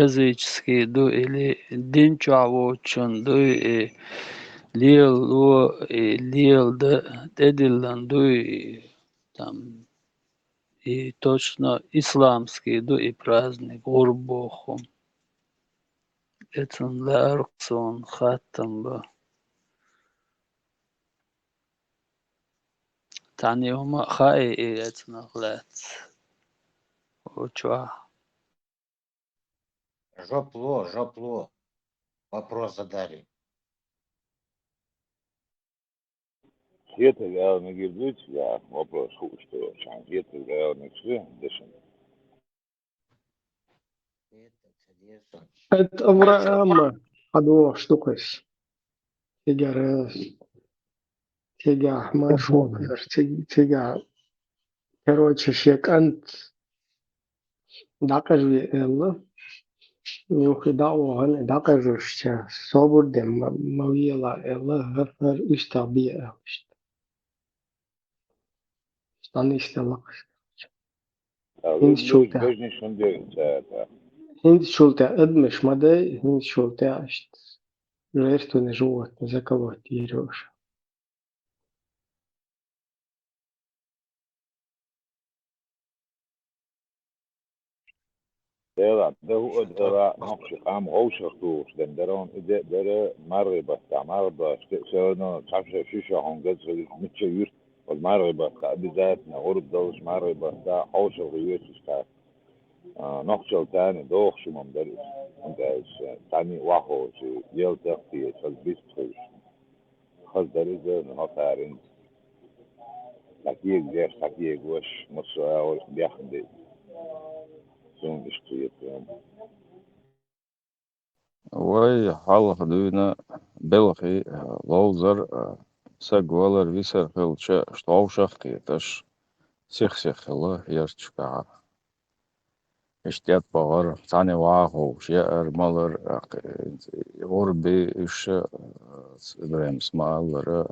языческие, ду или динчавочун, ду и лил, и лил, дедилан, ду и там и точно исламские, ду и праздник Урбоху. Это ларксон хаттамба. Тани ума хай и это нахлет. Учва. Жопло. Вопрос задали. Это реально говорить, я вопрос что это реально все, дышим. Это Авраама. Адо штукас. Тига маршрут. Тига. Короче, шекант. Дакажви элла. يخدعوهن دقجوش صبر دم مويلا الله غفر اشتابي اشتاني اشتلاقش هند Рыбный شولتا бежный шундер, это. هند شولتا ادمش مدى هند شولتا اشت ريرتو نجوت نزكوت يروش ده هو ده نقش قام غوش خطوش دندرون إذا ده مرة بس سرنا تعرف شو هنجز متشير والمرة بس بذاتنا غرب دوش مرة بس حوش الغيوش استاذ نقشل تاني دوخ شو مدرس أنت تاني واحد يل تختي فالبيستخش خذ درجة نهارين لكن جاش لكن وش مصر بياخد زون اشتريت Vai halladūna belhi lauzar sagwalar visar hilcha staushachtietash sixsixla yarchka اشتيات بغر ثاني واهو شير مالر غربي ايش ابراهим смалер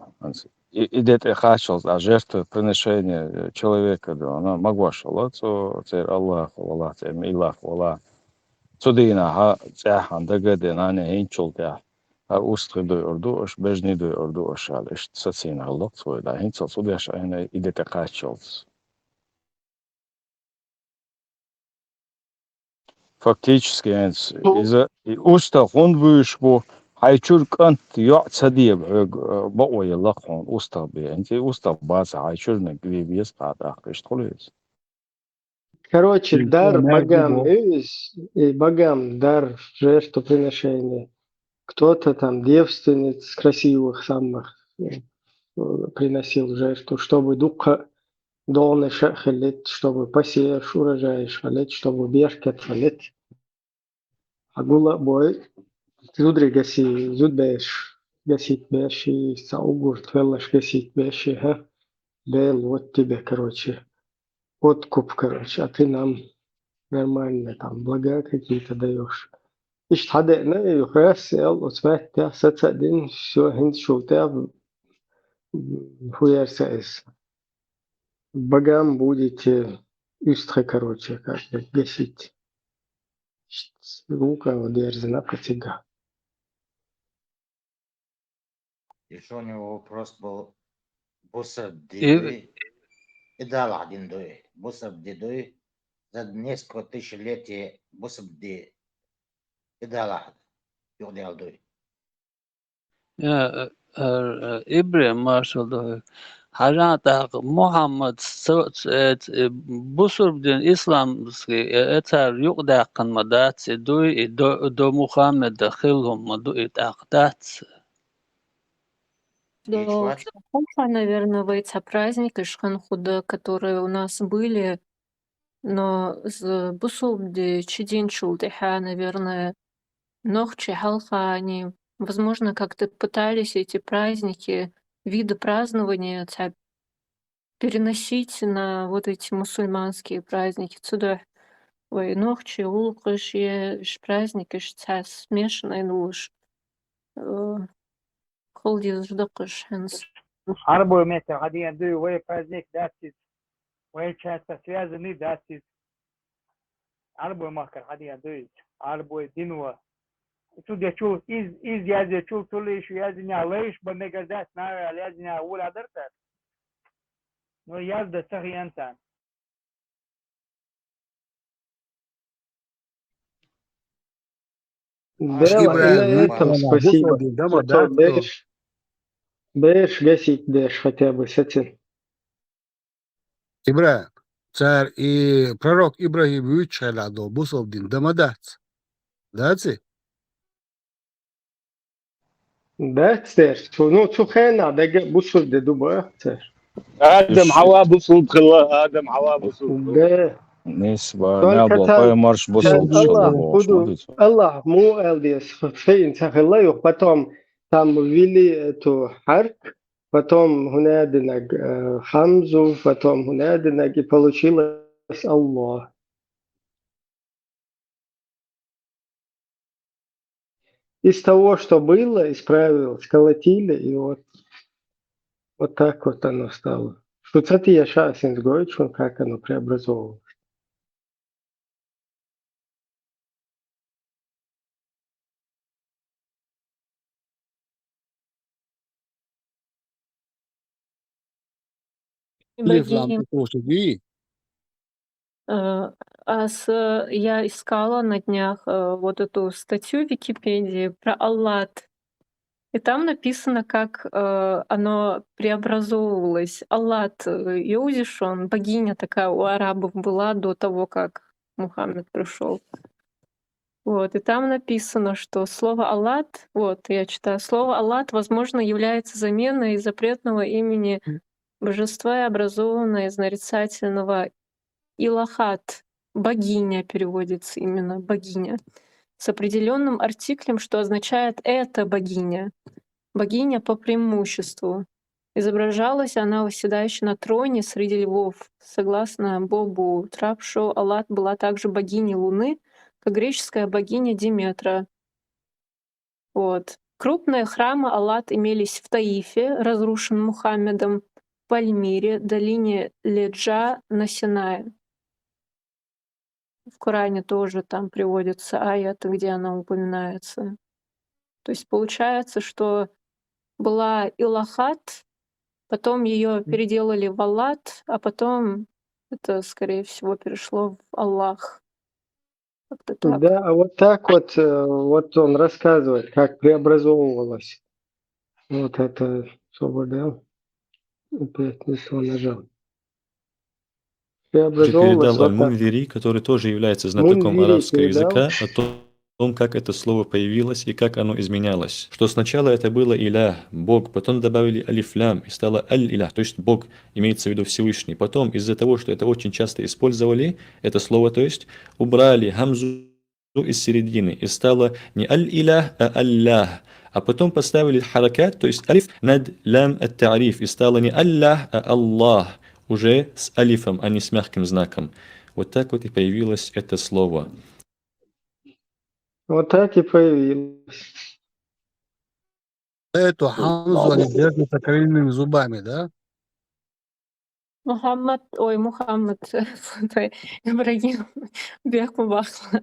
идет хашал а жертва приношения человека да она могла шалаться цер Аллах Аллах цер Илах Аллах Цудина ха цахан дагаден ане хинчулта ха устриду ордуш бежниду ордуш алеш сацина лок свой да хинцал судяш ане идете качалс. Фактически из-за уста он вышел хайчур кант я цадиб бой лахон уста бе انت уста база хайчур на гвибес пада кыштолес. Короче, дар богам богам дар жертвоприношения. Кто-то там девственниц красивых самых приносил жертву, чтобы духа долны шахалит, чтобы посеешь урожай шалит, чтобы бешкет шалит. Агула бой зудри гаси зудбеш гасит беши саугур твеллаш гасит беши ха бел вот тебе, короче, откуп, короче, а ты нам нормально там блага какие-то даешь. Ишт хадена юхрас ел усмат та сацадин все хинт шулта хуярсаис. Богам будете истре, короче, как гасить. Рука удержана катега. Еще у него вопрос был Бусов И Дедуй и дал один дуй. Бусов Дедуй за несколько тысячелетий Бусов Ди и дал один дуй. إبراهيم مارشال ده حاجات محمد بصر بدين إسلام إتر يقدر قنمدات دو محمد داخلهم دو إتعقدات. Да, Шанхай, наверное, праздник и Шанхуда, которые у нас были, но с Бусулди Чидинчулдиха, наверное, Нохчи Халха, они, возможно, как-то пытались эти праздники, виды празднования переносить на вот эти мусульманские праздники. Сюда, ой, Нохчи, Улкыш, праздник, смешанный, ну уж, Холдис ждакыш, Арбой месяц, один дый, вой праздник дастит, вой часто связанный дастит. Арбой махкар, один дый. Arboy Dinua. Tu de чул из я de чул тулиш я дня лейш ба мегазат на я дня ула дерта. Но я да сарианта. Дела, и на этом спасибо. Что, бэш гасить дэш хотя бы, сатин. Ибраим, царь и пророк Ибрагим Ючаладо, Бусовдин, Дамадац. Даци? Да, церь. Ну, цухена, да бусур де дуба, церь. ادم حوا بصوت خلا ادم حوا بصوت خلا Да. نسبة Только نابو там, марш там босов Allah, шалабош. Allah, му элдис, фейн сахиллаю, потом там ввели эту харк, потом гунадинаг хамзу, потом гунадинаг, и получилось Allah. Из того, что было, исправилось, сколотили, и вот так вот оно стало. Что это я сейчас изгоичу, как оно преобразовывалось. Ибрагим, Ибрагим. я искала на днях вот эту статью в Википедии про Аллат. И там написано, как оно преобразовывалось. Аллат, Иудишон, богиня такая у арабов была до того, как Мухаммед пришел. Вот, и там написано, что слово «Аллат», вот, я читаю, слово «Аллат», возможно, является заменой запретного имени божества, образованное из нарицательного «Илахат», богиня переводится именно богиня, с определенным артиклем, что означает «это богиня», богиня по преимуществу. Изображалась она восседающей на троне среди львов. Согласно Бобу Трапшу, Аллат была также богиней Луны, как греческая богиня Диметра. Вот. Крупные храмы Аллат имелись в Таифе, разрушенном Мухаммедом, в Пальмире, долине Леджа на Синае. В Коране тоже там приводится аят, где она упоминается. То есть получается, что была Илахат, потом ее переделали в Аллат, а потом это, скорее всего, перешло в Аллах. Как-то так. Да, а вот так вот он рассказывает, как преобразовывалось. Вот это свобода. Опять не то нажал. Преобразовывалось Передал вот так. Аль-Мунвири, который тоже является знатоком Мунвири арабского передал. языка, о том, как это слово появилось и как оно изменялось. Что сначала это было «Илях», Бог, потом добавили «Алифлям» и стало «Аль-Илях», то есть Бог, имеется в виду Всевышний. Потом из-за того, что это очень часто использовали, это слово, то есть убрали хамзу из середины и стало не «Аль-Илях», а «Аллах». А потом поставили харакат, то есть алиф над лям ат-тариф и стало не «Аллах», а «Аллах», уже с алифом, а не с мягким знаком. Вот так вот и появилось это слово. Вот так и появилось. Эту Хамзу они держат окровенными зубами, да? Мухаммад, Ибрагим, Бехмубахла.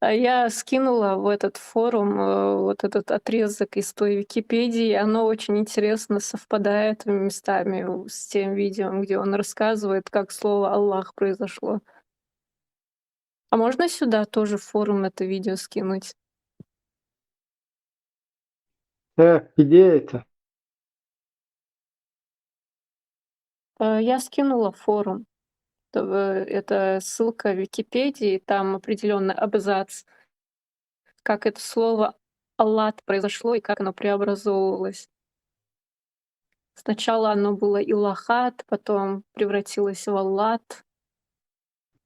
Я скинула в этот форум вот этот отрезок из той Википедии. Оно очень интересно совпадает местами с тем видео, где он рассказывает, как слово «Аллах» произошло. А можно сюда тоже в форум это видео скинуть? Так, где это? Я скинула в форум. Это ссылка в Википедии, там определенный абзац, как это слово «Аллат» произошло и как оно преобразовывалось. Сначала оно было Илахат, потом превратилось в Аллат.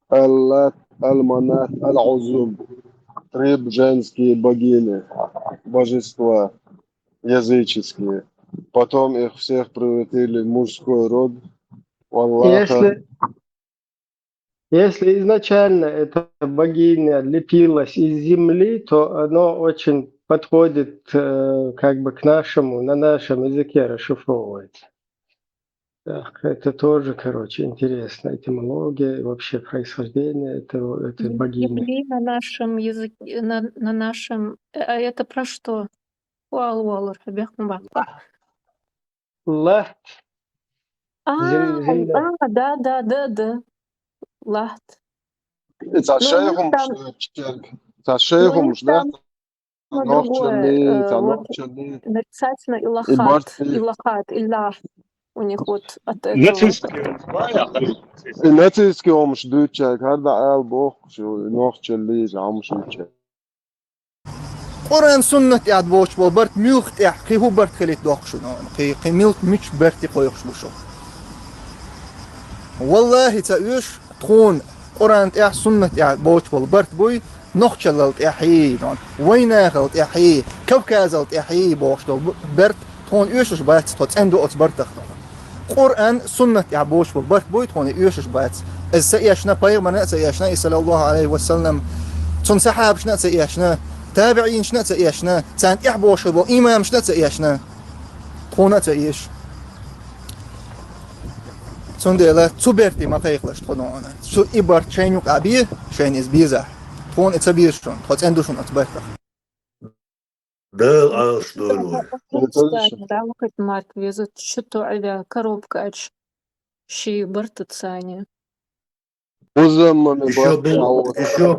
Аллат, Аль-Манат, Аль-Узум. 3 женские богини, божества языческие. Потом их всех превратили в мужской род. У Аллаха. Если изначально эта богиня лепилась из земли, то оно очень подходит как бы к нашему, на нашем языке расшифровывается. Так, это тоже, короче, интересно. Этимология и вообще происхождение этой богини. Евли на нашем языке, на нашем... А это про что? Уалуалар, Абяхмабахта. Лахт, земля. Да. Лахт. تعشيهم там, تعشيهم них مش ده там نوخشلي другое. Вот نوخشلي нарицательно إبارتي илахат, илlah. У них вот от этого. ناتيسكي مش دوتشاك هذا قال بوخ شو نوخشلي عم شو قرآن سنة يعد بوش برت ميوخت قي هو برت خليت دوخشو قي ميلت مش برتي قويخش بوشو والله تأيوش تخون قرآن تأح سنة يعد بوش برت بوي نوخشلت يحيي ويناغلت يحيي كوكازلت يحيي بوش برت تخون يوشش بات توت اندو اوت برتخ قرآن سنة يعد بوش برت بوي تخون يوشش بات السياشنا بايغمنا سياشنا صلى الله عليه وسلم تون سحاب شنا سياشنا تابعين شنا تأيشنا تان إحبوش بو إمام شنا تأيشنا خونا تأيش تون ديلا تبرتي ما تيخلش تخدونا شو إبار شينيوك أبيه شين إز بيزح تون إتبيرشون تخد اندوشون أتبرتخ Да, а что ли? Да, вот Марк везут что-то авиа коробка щи бартацане. Еще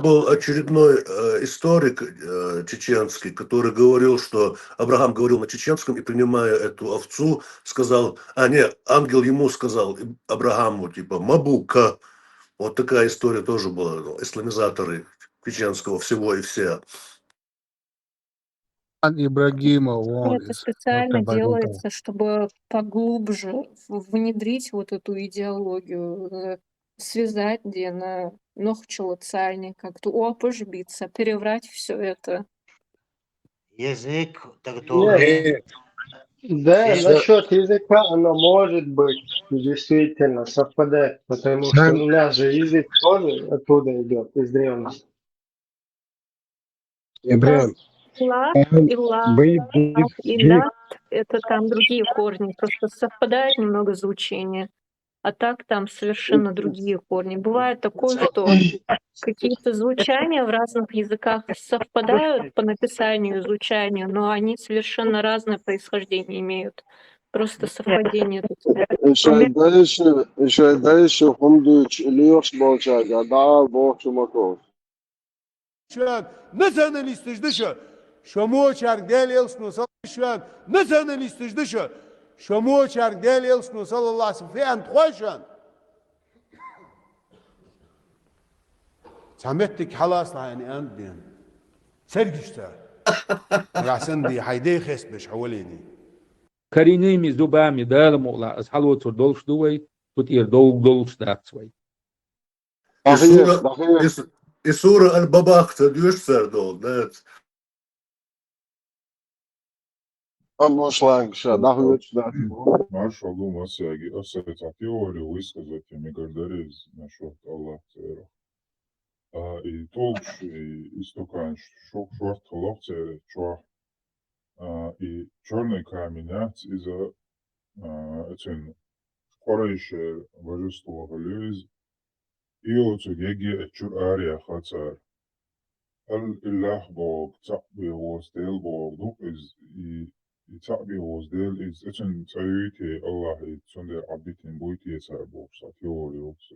был очередной историк чеченский, который говорил, что Авраам говорил на чеченском и, принимая эту овцу, сказал, нет, ангел ему сказал, Аврааму, типа, Мабука. Вот такая история тоже была, исламизаторы чеченского всего и вся. Ибрагима, он Это из специально Барута. делается, чтобы поглубже внедрить вот эту идеологию, связать, где на ногчелоцальник, как-то опожбиться, переврать все это. Язык, который... Да, насчет языка оно может быть действительно совпадает, потому что у нас же язык тоже оттуда идет, из древности. Ибрагим, Лат и лат, и лят — это там другие корни, просто совпадает немного звучение. А так там совершенно другие корни. Бывает такое, что какие-то звучания в разных языках совпадают по написанию и звучанию, но они совершенно разное происхождение имеют. Просто совпадение тут. إيش دايش خمدوش ليوش بوشاك دعال بوش مكوش شان نزنن استجدشا شمو شارك داليل صلى شان نزنن استجدشا شمو شارك داليل صلى الله عليه وسلم في أنت خوشان سمعتك خلاص يعني أنت دين سرقشتا عشان دي حيدي خست بش حواليني коренными зубами, да, мула, с халвотур долшдуй, тут ир долшдацвай. И сура Аль-Бабахта, дюш сардол, да? Нашел думал, оставить теорию высказать, и мне говорили, насчет Аллах. И толч, и истокан, шорт ловце, и черный камень, из-за этим корейше божество галюз, и вот геги чур ария хацар. Аль-Илlah Бог, Ta'bi was del Bog, Duk is, и Ta'bi was del is, этим царюете Allah, и цунде абдитин буйте царь Бог, теория också.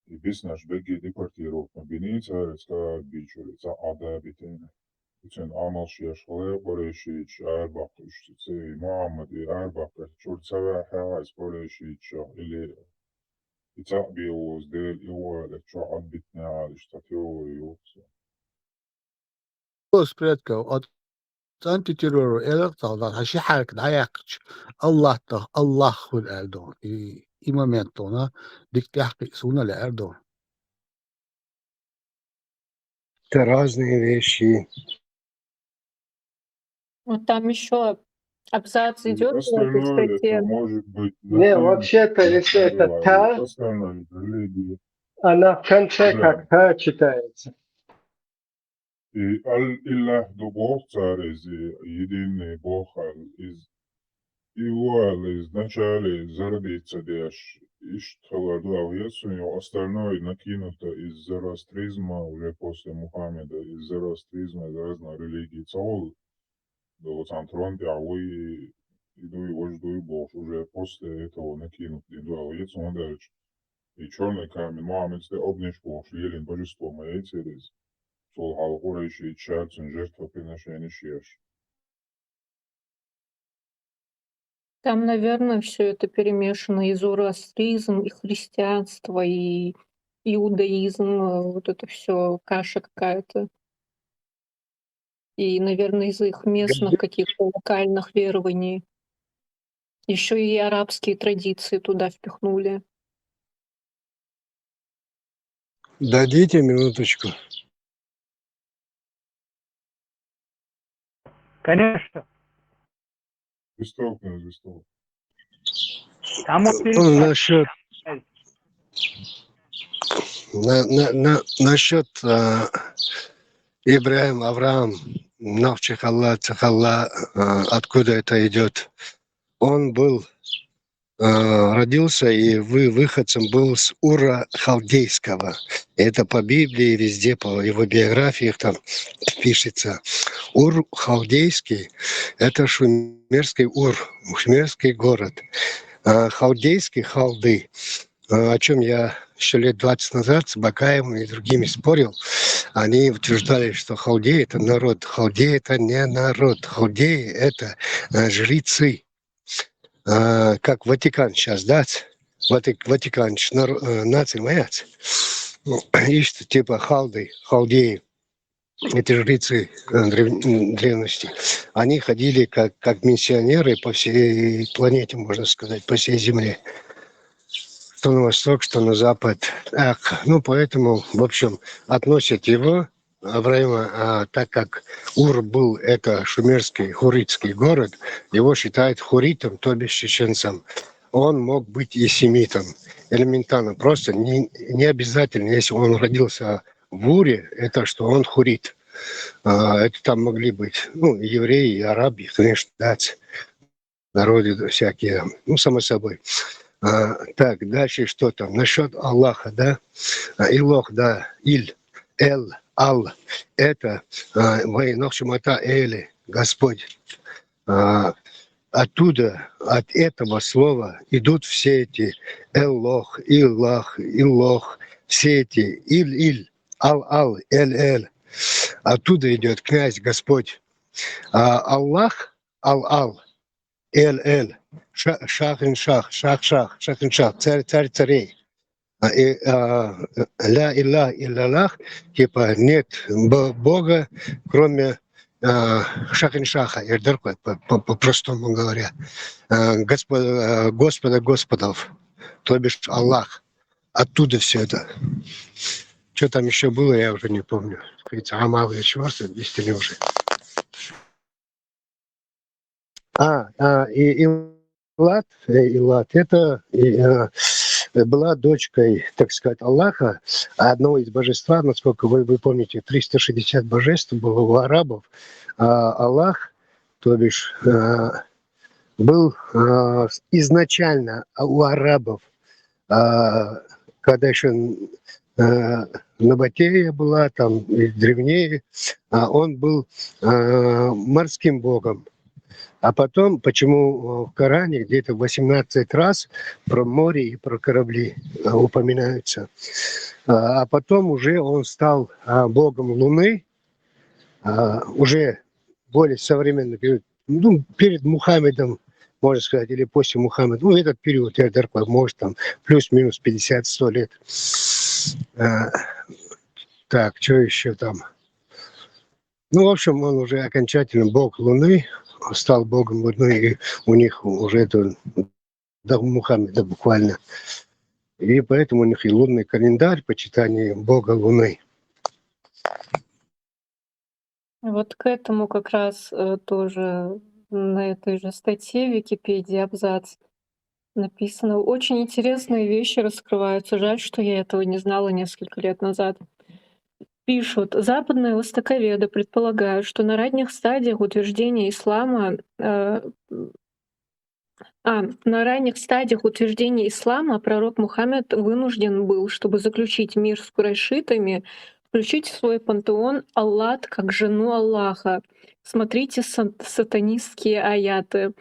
И без наш беги депортировок, но бини царь ска бичули, ца ада битин. Için anlaş yaşlı, böyle şey Erbak işte, Muhammed Erbak, çok sever her böyle şey ili يتعبي وزدال إيوالك شو عبتني على اشتكيوري يوكسو. Os predkov od antiterror elektraldan hashi hark dayakch Allahul Erdoğan i momentona diktahki suna le Erdoğan. Это разные вещи. Вот там еще абзац идет в этой статье. Может быть, Не, вообще-то, если это та, она в конце как та читается. И Аль-Илlah до Бог царь из един Бог из Ивуали изначали зародиться деш Иштхаладу Авьесу, и остальное накинуто из зороастризма уже после Мухаммеда, из зороастризма, из разных религий. Цаол, да вот Антрон, Пиауи, иду и вожду и Бог, уже после этого накинут иду Авьесу, он дальше. И черный камень, Мухаммед, ты обнешь Бог, елен божество моей через. Сол халқура еще и чацун жертвоприношение шеш. Там, наверное, все это перемешано: и зороастризм, и христианство, и иудаизм, вот это все каша какая-то. И, наверное, из их местных каких-то локальных верований. Еще и арабские традиции туда впихнули. Дадите минуточку. Конечно. Листовка на листовку. Там вот Насчет насчет Ибраим, Авраам, Навчихалла, Цахалла, откуда это идет? Он был родился и выходцем был с Ура Халдейского. Это по Библии, везде по его биографиях там пишется. Ур Халдейский – это шумерский Ур, шумерский город. Халдейский, Халды, о чем я еще лет 20 назад с Бакаевым и другими спорил. Они утверждали, что халдеи – это народ. Халдеи – это не народ. Халдеи – это жрецы. Как Ватикан сейчас, да? Ватикан, нация моя. Ищут типа халдеи. Это жрецы древности. Они ходили как миссионеры по всей планете, можно сказать, по всей Земле. Что на восток, что на запад. Поэтому, в общем, относят его, Авраама, так как Ур был это шумерский, хуритский город, его считают хуритом, то бишь чеченцем. Он мог быть и семитом. Элементарно. Просто не обязательно, если он родился в Уре, это что он хурит. Это там могли быть евреи, арабы, конечно, дать народы всякие, само собой. Так, дальше что там? Насчет Аллаха, да? Илох, да, Иль, Эл, Ал. Это Вайнохшимата Эли, Господь. Оттуда, от этого слова идут все эти Эллох, Иллах, Иллох, все эти Иль, Ал, Эль. Оттуда идет князь, Господь. Аллах, Ал, Эль. Шах-ин-шах, царь царей. Ля илля илляллах, типа нет Бога, кроме Шах-ин-шаха, по-простому говоря. Господа Господов, то бишь Аллах. Оттуда все это. Что там еще было, я уже не помню. Амал или чего, объяснили уже. Илат, это была дочкой, так сказать, Аллаха, одного из божества, насколько вы помните, 360 божеств было у арабов. Аллах, то бишь, был изначально у арабов, когда еще Набатея была, там, и древнее, он был морским богом. А потом, почему в Коране где-то 18 раз про море и про корабли упоминаются. А потом уже он стал богом Луны, уже более современный период, перед Мухаммедом, можно сказать, или после Мухаммеда. Этот период, может, там плюс-минус 50-100 лет. Так, что еще там? В общем, он уже окончательно бог Луны, стал богом Луны, и у них уже это до Мухаммеда буквально. И поэтому у них и лунный календарь, почитание бога Луны. Вот к этому как раз тоже на этой же статье в Википедии абзац написано. Очень интересные вещи раскрываются. Жаль, что я этого не знала несколько лет назад. Пишут, западные востоковеды предполагают, что на ранних стадиях утверждения ислама На ранних стадиях утверждения ислама пророк Мухаммед вынужден был, чтобы заключить мир с курайшитами, включить в свой пантеон Аллат как жену Аллаха. Смотрите сатанистские аяты.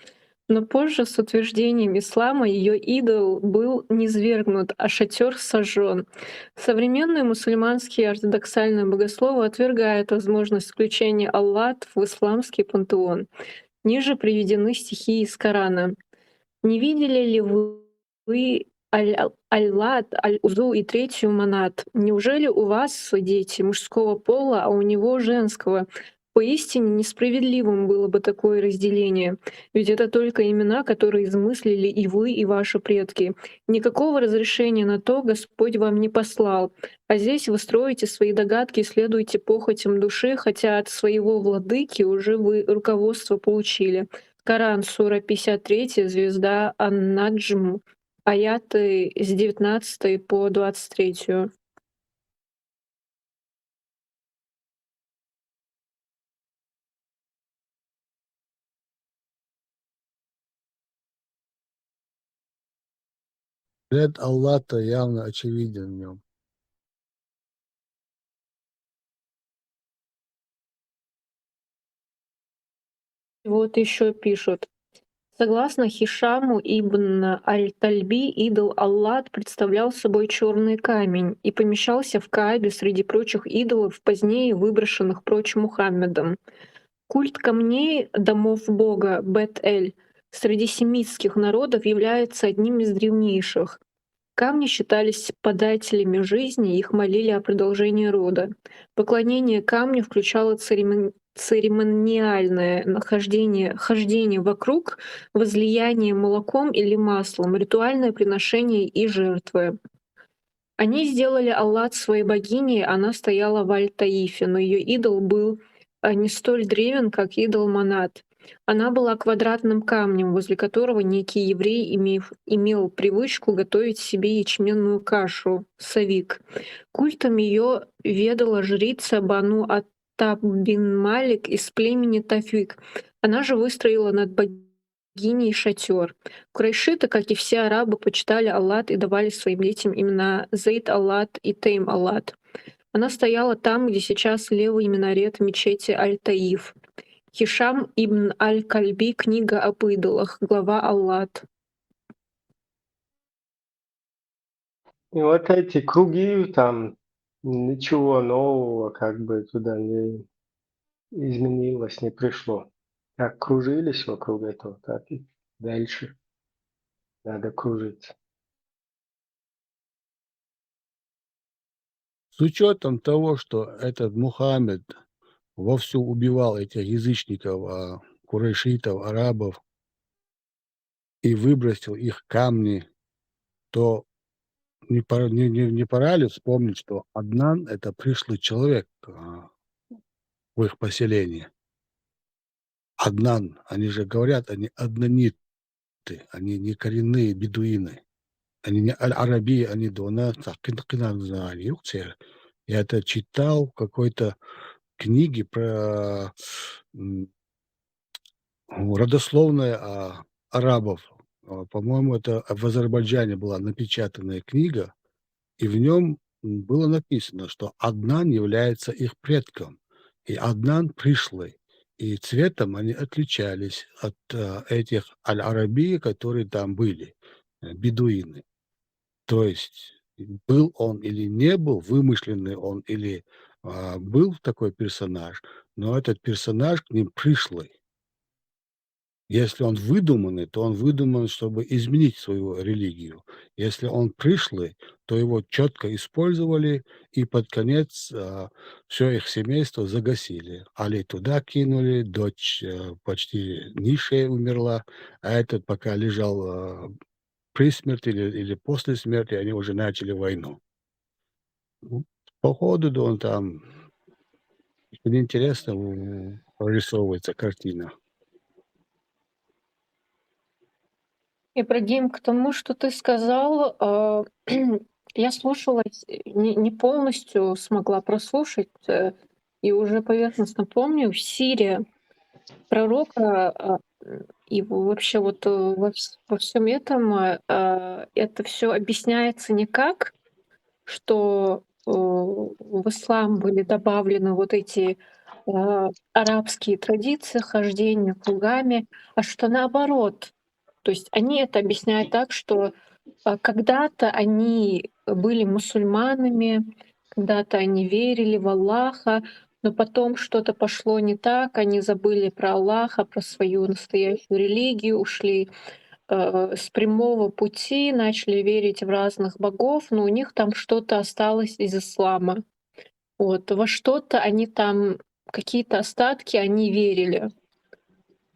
Но позже с утверждением ислама ее идол был низвергнут, а шатер сожжен. Современные мусульманские ортодоксальные богословы отвергают возможность включения Аллат в исламский пантеон. Ниже приведены стихи из Корана. «Не видели ли вы Аль-Лат, Аль-Узу и третью Манат? Неужели у вас дети мужского пола, а у него женского? Поистине несправедливым было бы такое разделение, ведь это только имена, которые измыслили и вы, и ваши предки. Никакого разрешения на то Господь вам не послал, а здесь вы строите свои догадки и следуете похотям души, хотя от своего владыки уже вы руководство получили». Коран, сура 53, звезда Ан-Наджм, аяты с 19 по 23. Ряд Аллаха явно очевиден в нем. Вот еще пишут. Согласно Хишаму ибн Аль-Тальби, идол Аллат представлял собой черный камень и помещался в Каабе среди прочих идолов, позднее выброшенных прочь Мухаммедом. Культ камней домов бога Бет-Эль среди семитских народов является одним из древнейших. Камни считались подателями жизни, их молили о продолжении рода. Поклонение камню включало церемониальное хождение вокруг, возлияние молоком или маслом, ритуальное приношение и жертвы. Они сделали Аллат своей богиней, она стояла в Аль-Таифе, но ее идол был не столь древен, как идол Манат. Она была квадратным камнем, возле которого некий еврей имел привычку готовить себе ячменную кашу — савик. Культом ее ведала жрица Бану Аттаб бин Малик из племени Тафик. Она же выстроила над богиней шатер. Курайшиты, как и все арабы, почитали Аллат и давали своим детям имена Зейд Аллат и Тейм Аллат. Она стояла там, где сейчас левый минарет мечети Аль-Таиф. Хишам ибн Аль-Кальби, книга об идолах, глава Аллат. И вот эти круги, там ничего нового как бы туда не изменилось, не пришло. Как кружились вокруг этого, так и дальше надо кружиться. С учетом того, что этот Мухаммед вовсю убивал этих язычников, курайшитов, арабов и выбросил их камни, то не пора ли вспомнить, что Аднан — это пришлый человек в их поселении? Аднан, они же говорят, они аднаниты, они не коренные бедуины. Они не аль-араби, они дона, я это читал в какой-то книге про родословная арабов. По-моему, это в Азербайджане была напечатанная книга, и в нем было написано, что Аднан является их предком, и Аднан пришлый. И цветом они отличались от этих аль-араби, которые там были, бедуины. То есть был он или не был, вымышленный он или был такой персонаж, но этот персонаж к ним пришлый. Если он выдуманный, то он выдуман, чтобы изменить свою религию. Если он пришлый, то его четко использовали, и под конец все их семейство загасили. Али туда кинули, дочь почти низшая умерла, а этот пока лежал при смерти или после смерти, они уже начали войну. По ходу да, он там очень интересно прорисовывается картина. Ибрагим, к тому, что ты сказал, я слушала, не полностью смогла прослушать, и уже поверхностно помню, в Сирии пророка И вообще вот во всем этом это все объясняется не как, что в ислам были добавлены вот эти арабские традиции хождения кругами, а что наоборот. То есть они это объясняют так, что когда-то они были мусульманами, когда-то они верили в Аллаха, но потом что-то пошло не так, они забыли про Аллаха, про свою настоящую религию, ушли с прямого пути, начали верить в разных богов, но у них там что-то осталось из ислама. Вот, во что-то они там, какие-то остатки они верили.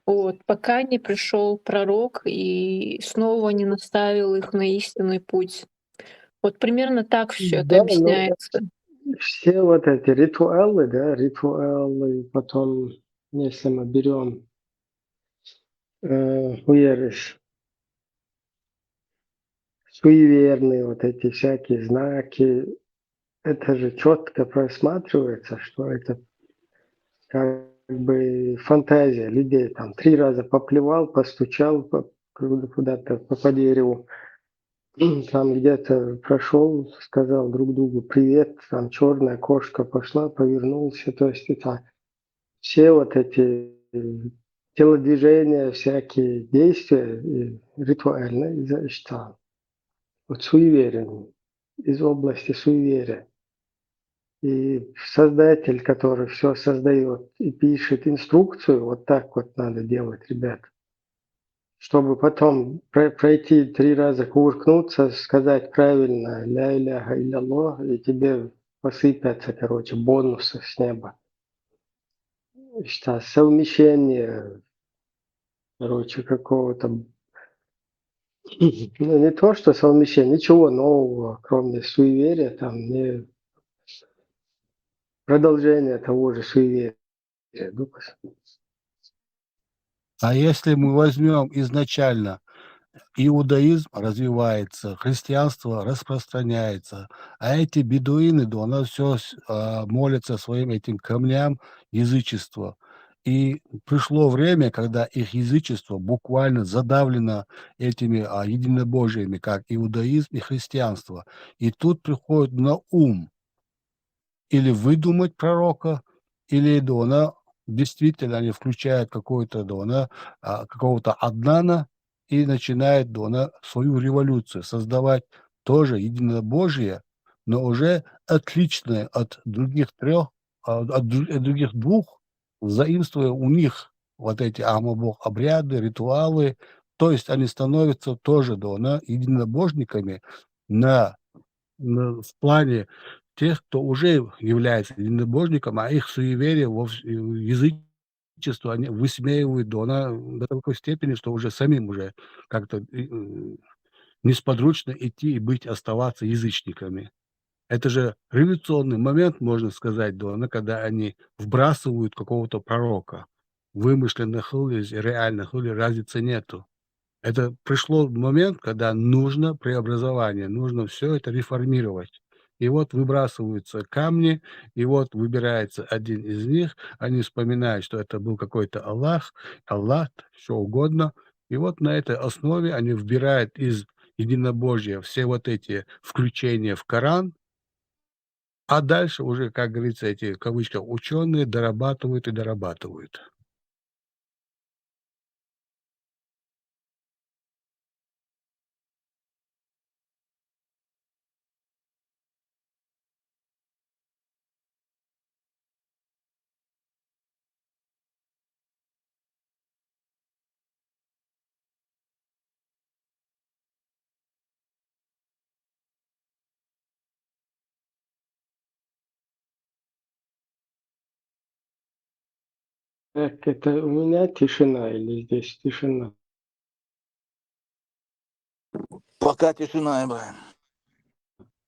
Вот, пока не пришел пророк и снова не наставил их на истинный путь. Вот примерно так все это Да, ну, объясняется. все вот эти ритуалы, да, ритуалы, потом, если мы берем веришь, суеверные вот эти всякие знаки, это же четко просматривается, что это как бы фантазия людей. Там 3 раза поплевал, постучал куда-то по дереву, там где-то прошел, сказал друг другу привет, там черная кошка пошла, повернулся. То есть это все вот эти телодвижения, всякие действия ритуальные, что вот суеверие, из области суеверия. И создатель, который все создает и пишет инструкцию, вот так вот надо делать, ребят. Чтобы потом пройти 3 раза, кувыркнуться, сказать правильно «ля иляха илlallah», и тебе посыпятся, короче, бонусы с неба. Что совмещение, короче, какого-то, ну не то, что совмещение, ничего нового, кроме суеверия, там не продолжение того же суеверия. А если мы возьмем изначально, иудаизм развивается, христианство распространяется, а эти бедуины, да, у все молятся своим этим камням язычества. И пришло время, когда их язычество буквально задавлено этими единобожиями, как иудаизм и христианство. И тут приходит на ум или выдумать пророка, или Дона действительно они включают какой-то Дона, какого-то Аднана и начинает Дона свою революцию создавать тоже единобожие, но уже отличное от других трех, от других двух, заимствуя у них вот эти Амабог обряды, ритуалы. То есть они становятся тоже Дона единобожниками на в плане тех, кто уже является единобожником, а их суеверие, язычество, они высмеивают до такой степени, что уже самим уже как-то несподручно идти и оставаться язычниками. Это же революционный момент, можно сказать, когда они вбрасывают какого-то пророка. Вымышленных или реальных, или разницы нету. Это пришло момент, когда нужно преобразование, нужно все это реформировать. И вот выбрасываются камни, и вот выбирается один из них. Они вспоминают, что это был какой-то Аллах, что угодно. И вот на этой основе они вбирают из единобожия все вот эти включения в Коран, а дальше уже, как говорится, эти, в кавычках, ученые дорабатывают и дорабатывают. Так, это у меня тишина или здесь тишина? Пока тишина, Ибрагим.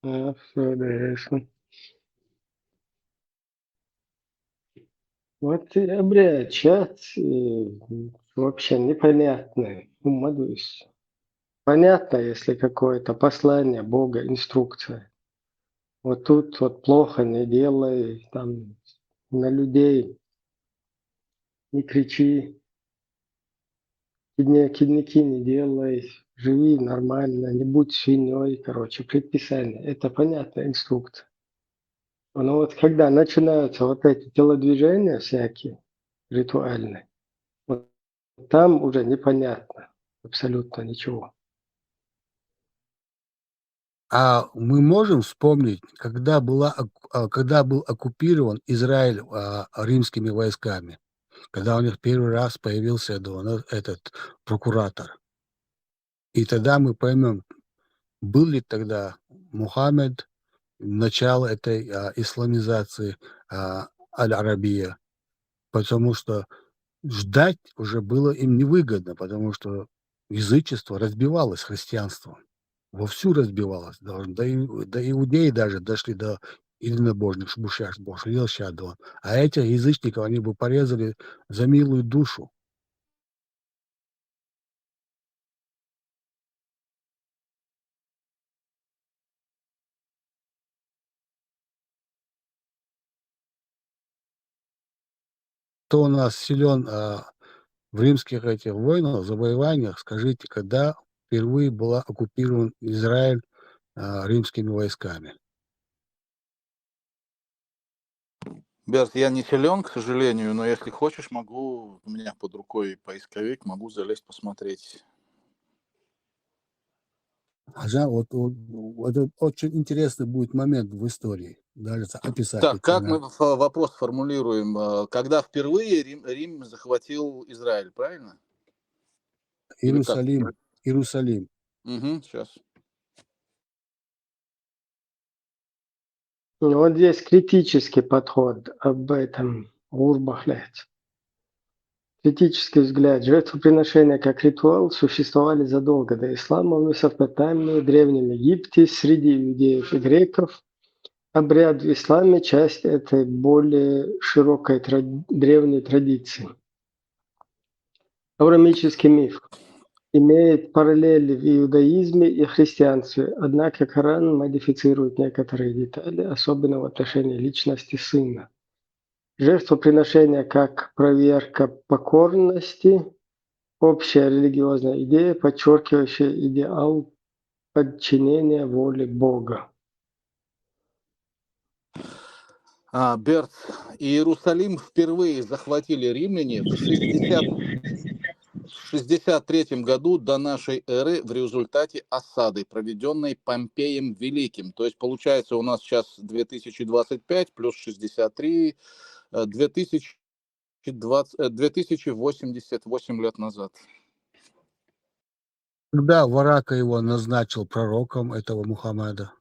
Все, да, ясно. Вот обряд сейчас вообще непонятный. Умолюсь. Понятно, если какое-то послание Бога, инструкция. Вот тут вот плохо не делай, там на людей не кричи. кидники не делай, живи нормально, не будь свиньей, короче, предписание. Это понятная инструкция. Но вот когда начинаются вот эти телодвижения всякие, ритуальные, вот там уже непонятно абсолютно ничего. А мы можем вспомнить, когда был оккупирован Израиль римскими войсками, когда у них первый раз появился этот прокуратор. И тогда мы поймем, был ли тогда Мухаммед начало этой исламизации Аль-Арабия, потому что ждать уже было им невыгодно, потому что язычество разбивалось христианством. Вовсю разбивалось. До иудеи даже дошли до единобожных шбушаш, а этих язычников они бы порезали за милую душу. Кто у нас силен в римских этих войнах, завоеваниях, скажите, когда впервые была оккупирован Израиль римскими войсками? Берт, я не силен, к сожалению, но если хочешь, могу, у меня под рукой поисковик, могу залезть посмотреть. Вот это очень интересный будет момент в истории, даже описать. Так, как мы вопрос формулируем? Когда впервые Рим захватил Израиль, правильно? Иерусалим. Угу, сейчас. Вот здесь критический подход об этом Гурбахлет. Критический взгляд. Жертвоприношения как ритуал существовали задолго до ислама в Месопотамии, Древнем Египте, среди иудеев и греков. Обряд в исламе – часть этой более широкой древней традиции. Авраамический миф имеет параллели в иудаизме и христианстве, однако Коран модифицирует некоторые детали, особенно в отношении личности сына. Жертвоприношение как проверка покорности – общая религиозная идея, подчеркивающая идеал подчинения воле Бога. Берт, Иерусалим впервые захватили римляне в 63 году до нашей эры в результате осады, проведенной Помпеем Великим. То есть получается у нас сейчас 2025 плюс 63, 2088 лет назад. Когда Варака его назначил пророком, этого Мухаммада?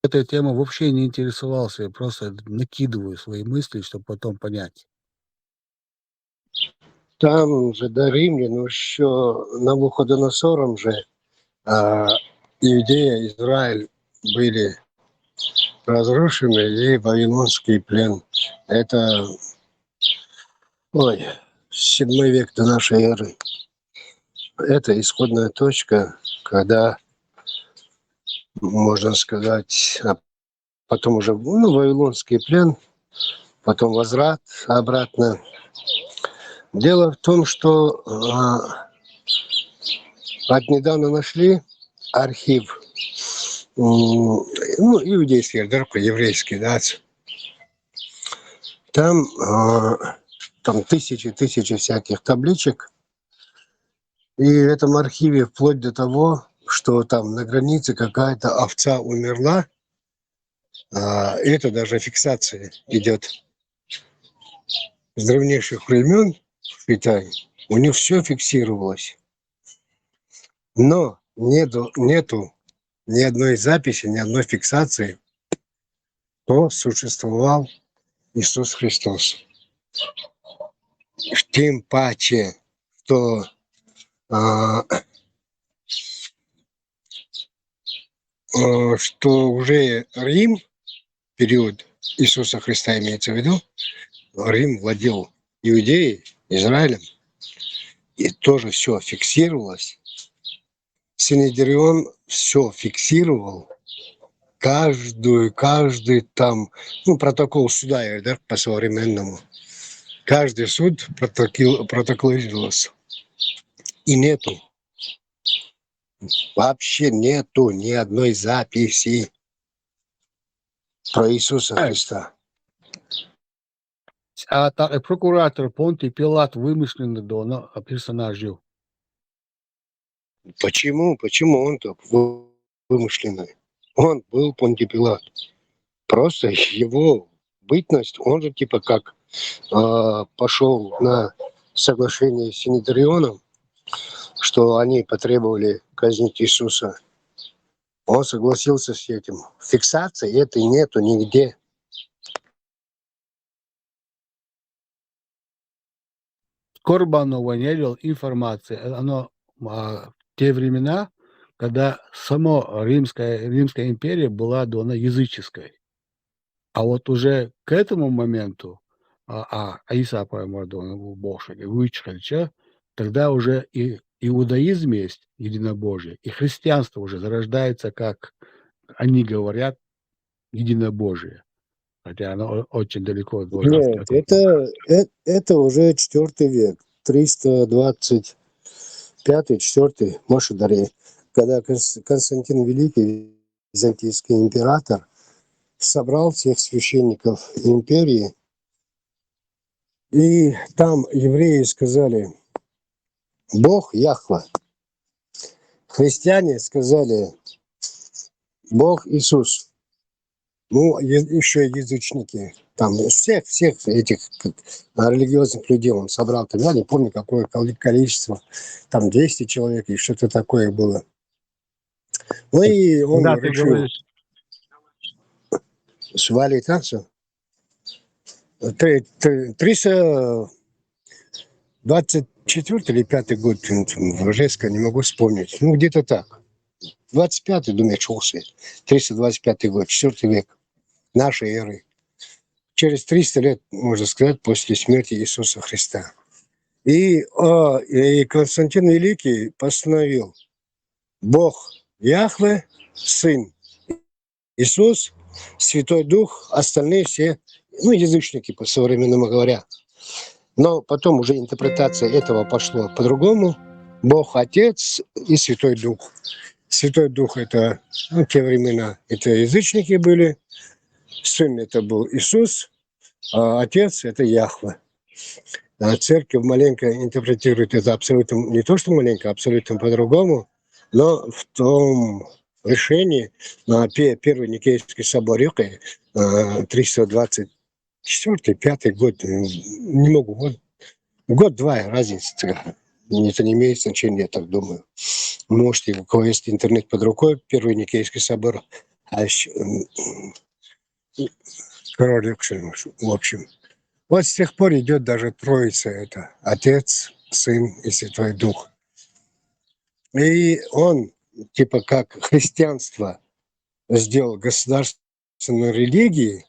Этой темой вообще не интересовался, я просто накидываю свои мысли, чтобы потом понять. Там же до римлян еще Навуходоносором же Иудея, Израиль были разрушены и вавилонский плен. Это 7 век до нашей эры. Это исходная точка, когда, можно сказать, потом уже вавилонский плен, потом возврат обратно. Дело в том, что недавно нашли архив иудейский, еврейский, да. Там тысячи всяких табличек. И в этом архиве вплоть до того, что там на границе какая-то овца умерла, это даже фиксация идет с древнейших времен в Китае. У них все фиксировалось. Но нету ни одной записи, ни одной фиксации, что существовал Иисус Христос. Тем паче, что уже Рим, период Иисуса Христа имеется в виду, Рим владел Иудеей, Израилем, и тоже все фиксировалось. Синедрион все фиксировал, каждый там, ну, протокол суда, да, по-современному. Каждый суд протоколировался. И нету. Вообще нету ни одной записи про Иисуса Христа. А прокуратор Понтий Пилат вымышленный персонаж жил. Почему? Почему он так вымышленный? Он был Понтий Пилат. Просто его бытность, он же типа как пошел на соглашение с Синедрионом, что они потребовали казнить Иисуса. Он согласился с этим. Фиксации этой нету нигде. Корбанова не делал информации. Оно в те времена, когда сама Римская империя была языческой. А вот уже к этому моменту, Иса, по-моему, больше, тогда уже и иудаизм есть единобожие, и христианство уже зарождается, как они говорят, единобожие. Хотя оно очень далеко от Бога. Нет, это уже IV век, 325-4, может, даже, когда Константин Великий, византийский император, собрал всех священников империи, и там евреи сказали: Бог Яхва. Христиане сказали: Бог Иисус. Ну, еще язычники. Там всех этих религиозных людей он собрал. Там, я не помню, какое количество. Там 200 человек и что-то такое было. Ну и он решил свалить нацию. 324 или 5 год, резко не могу вспомнить. Ну, где-то так. 25-й, думаю, чулся. 325 год, 4 век нашей эры. Через 300 лет, можно сказать, после смерти Иисуса Христа. И Константин Великий постановил: Бог Яхве, Сын Иисус, Святой Дух, остальные все, ну, язычники, по-современному говоря. Но потом уже интерпретация этого пошла по-другому. Бог Отец и Святой Дух. Святой Дух — это, ну, те времена, это язычники были. Сын — это был Иисус, а Отец — это Яхве. А церковь маленько интерпретирует это абсолютно, не то что маленько, абсолютно по-другому, но в том решении на Первый Никейский собор 324-5 год, не могу, год-два разница. Это не имеет значения, я так думаю. Можете, у кого есть интернет под рукой, Первый Никейский собор, в общем. Вот с тех пор идет даже Троица, это Отец, Сын и Святой Дух. И он, типа как христианство сделал государственной религией,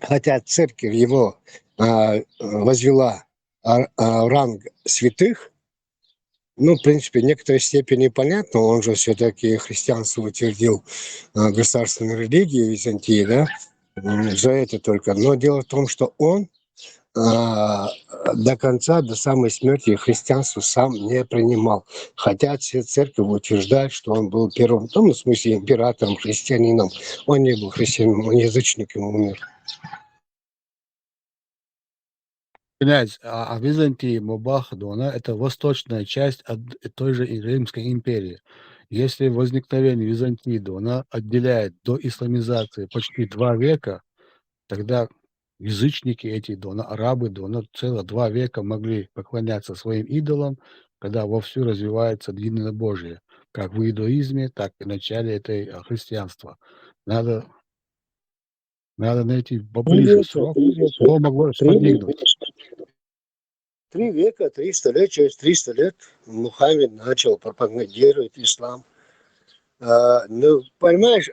хотя церковь его возвела ранг святых, ну, в принципе, в некоторой степени понятно, он же все-таки христианство утвердил государственной религией Византии, да, за это только. Но дело в том, что он до конца, до самой смерти христианство сам не принимал. Хотя все церкви утверждают, что он был первым, ну, в смысле, императором, христианином. Он не был христианином, он язычником умер. Князь, а Византия, Мубахдона – это восточная часть от той же Римской империи. Если возникновение Византии Дона отделяет до исламизации почти 2 века, тогда язычники эти Дона, арабы Дона, целых 2 века могли поклоняться своим идолам, когда вовсю развивается единобожие, как в иудаизме, так и в начале этой христианства. Надо найти поближе срок, что могло сподвигнуть. 3 века, 300 лет, через 300 лет Мухаммед начал пропагандировать ислам. Ну, понимаешь,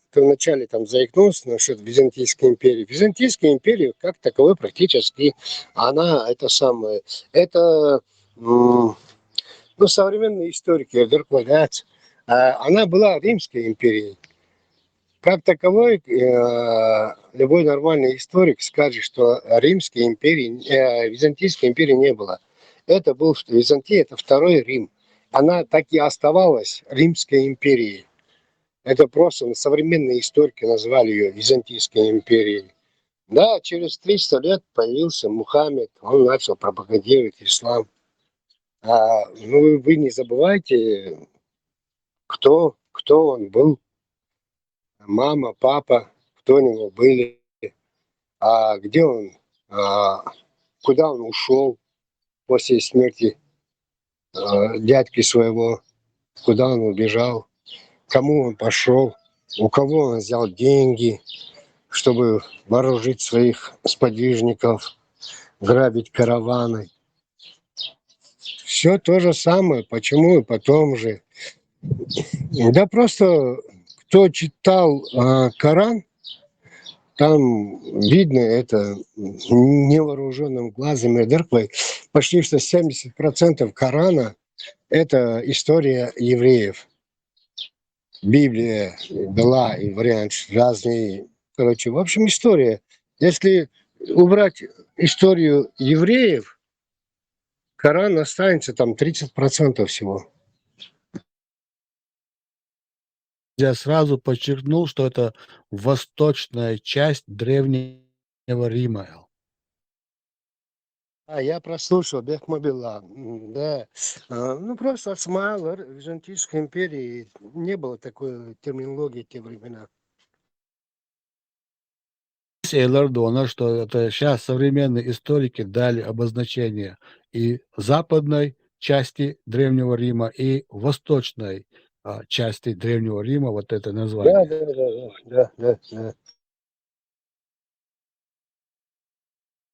ты вначале там заикнулся насчет Византийской империи. Византийская империя как таковой практически, она ну, современные историки вдруг говорят, она была Римской империей. Как таковой, любой нормальный историк скажет, что Римской империи, Византийской империи не было. Это был, что Византия – это второй Рим. Она так и оставалась Римской империей. Это просто современные историки назвали ее Византийской империей. Да, через 300 лет появился Мухаммед, он начал пропагандировать ислам. Ну, вы не забывайте, кто он был. Мама, папа, кто у него были, где он, куда он ушел после смерти дядьки своего, куда он убежал, кому он пошел, у кого он взял деньги, чтобы вооружить своих сподвижников, грабить караваны. Все то же самое. Почему и потом же? Да просто кто читал Коран, там видно это невооруженным глазом и дыркой. Почти что 70% Корана – это история евреев. Библия была и вариант разные. Короче, в общем, история. Если убрать историю евреев, Коран останется там 30% всего. Я сразу подчеркнул, что это восточная часть древнего Рима. Я прослушал Бехмобила. Да. Ну, просто Осман, Византийской империи, не было такой терминологии в те времена. Эйлардона, что это сейчас современные историки дали обозначение и западной части Древнего Рима, и восточной части Древнего Рима, вот это название. Да.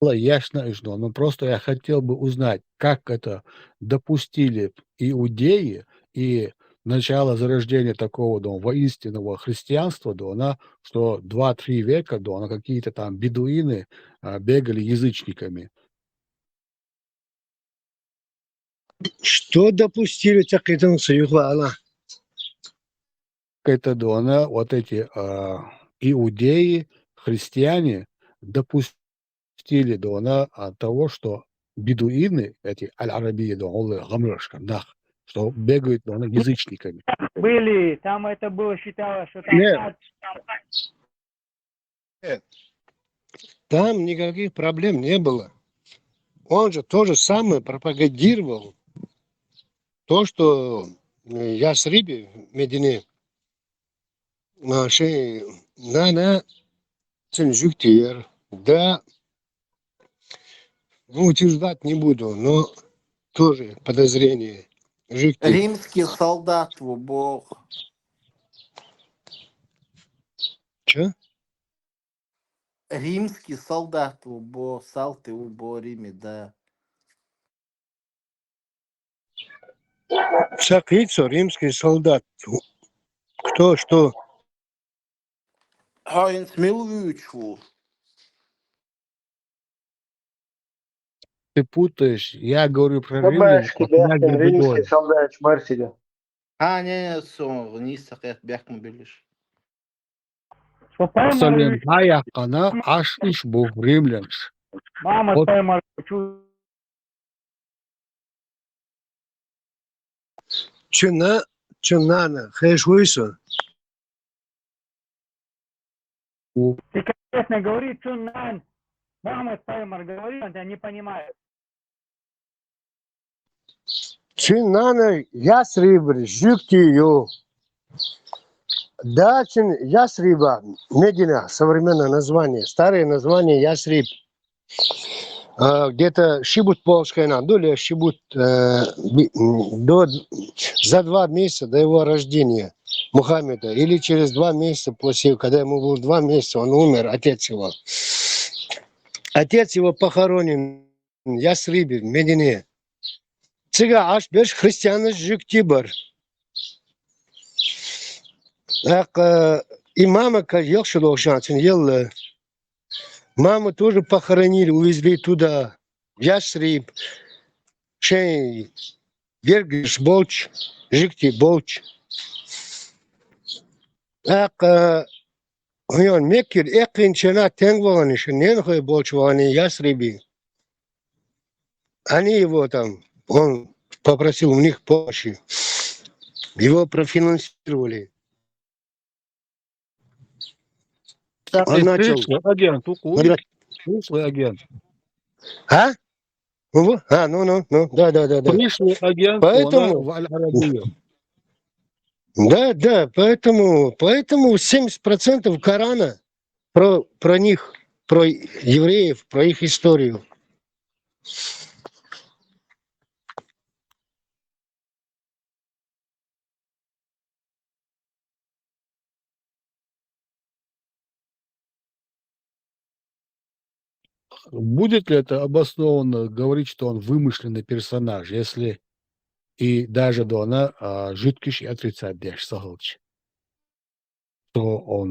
Было ясно и что. Но просто я хотел бы узнать, как это допустили иудеи и начало зарождения такого воинственного христианства, что 2-3 века какие-то там бедуины бегали язычниками. Что допустили, так это Это вот эти иудеи, христиане допустили от того, что бедуины, эти аль-арабии, что бегают язычниками. Были, там это было, считалось, что там... Нет. Там никаких проблем не было. Он же то же самое пропагандировал. То, что Ясрибе в Медине, Цинжуктир, да, утверждать не буду, но тоже подозрение. Римский солдат, бог. Че? Римский солдат, бо салты, бо Риме, да. Сакрицо, римский солдат. Кто, что? Хайнс Милвичу. Ты путаешь. Я говорю про римлян. римский солдат Марсиля. Не, нисах бяхму билиш. Салем Аяхана аш иш був римлянш. Мама Вот. поймала. Чунана, хэшвейсон. Ты, конечно, говори, Цунан. Мама Паймар говорит, он тебя не понимает. Чунана, Ясрибр, Жюктию. Дачин Ясриба, Медина, современное название, старое название Ясриб. Где-то Шибут Полская Надуля, Шибут за 2 месяца до его рождения Мухаммеда, или через 2 месяца после, когда ему было 2 месяца, он умер, отец его. Отец его похоронен в Ясрибе, в Медине. Цыга аж без христиан Жюктибар. И мама, маму тоже похоронили, увезли туда, в Ясриб, Шей, Вергиш Болч, Жикти Болч. Он меккер экинчена тенгвани, ненхой болчвани ясриби. Они его там, он попросил у них помощи. Его профинансировали. Он начал... Пришлый агент, набирать. пришлый агент. А? Ну, да. Пришлый агент, Поэтому... в Аль-Арабию. Да, поэтому 70% Корана про них, про евреев, про их историю. Будет ли это обоснованно говорить, что он вымышленный персонаж, если и даже дона жидкиш и отрицать деш сахалч, что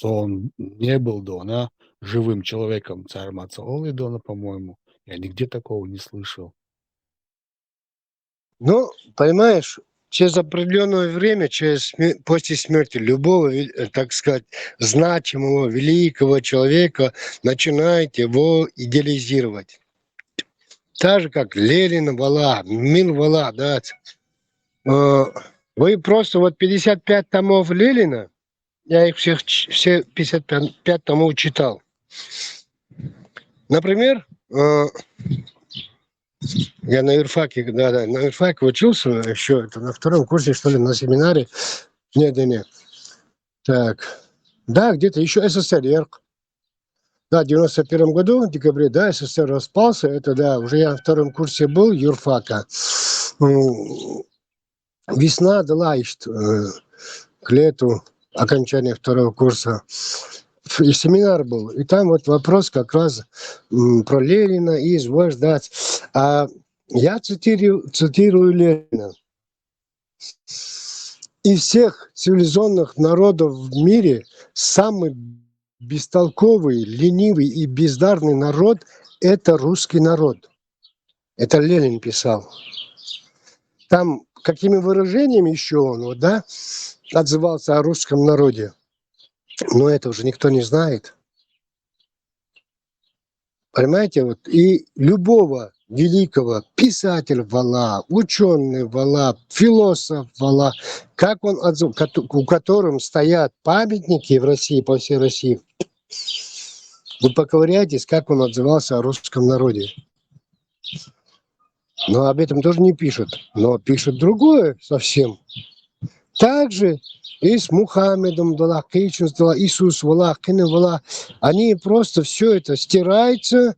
он не был дона живым человеком царь Мацаол и дона, по-моему, я нигде такого не слышал. Ну, понимаешь, через определенное время, после смерти любого, так сказать, значимого, великого человека, начинает его идеализировать. Так же, как Ленин Вала, Мин Вала, да. Вы просто 55 томов Ленина, я их все 55 томов читал. Например, я на юрфаке, на юрфаке учился еще, это на втором курсе, что ли, на семинаре. Нет. Так, да, где-то еще СССР. Да, в 91 году, в декабре, да, СССР распался. Это, да, уже я на втором курсе был, юрфака. Весна дала к лету окончания второго курса. И семинар был. И там вот вопрос как раз про Ленина и извождать. А я цитирую Ленина. Из всех цивилизованных народов в мире самый бестолковый, ленивый и бездарный народ – это русский народ. Это Ленин писал. Там какими выражениями еще он, отзывался о русском народе. Но это уже никто не знает. Понимаете, и любого великого писателя Вала, ученый Вала, философ Вала, как он у которым стоят памятники в России, по всей России, вы поковыряетесь, как он отзывался о русском народе. Но об этом тоже не пишут. Но пишут другое совсем. Также и с Мухаммедом, Иисус, они просто все это стирается,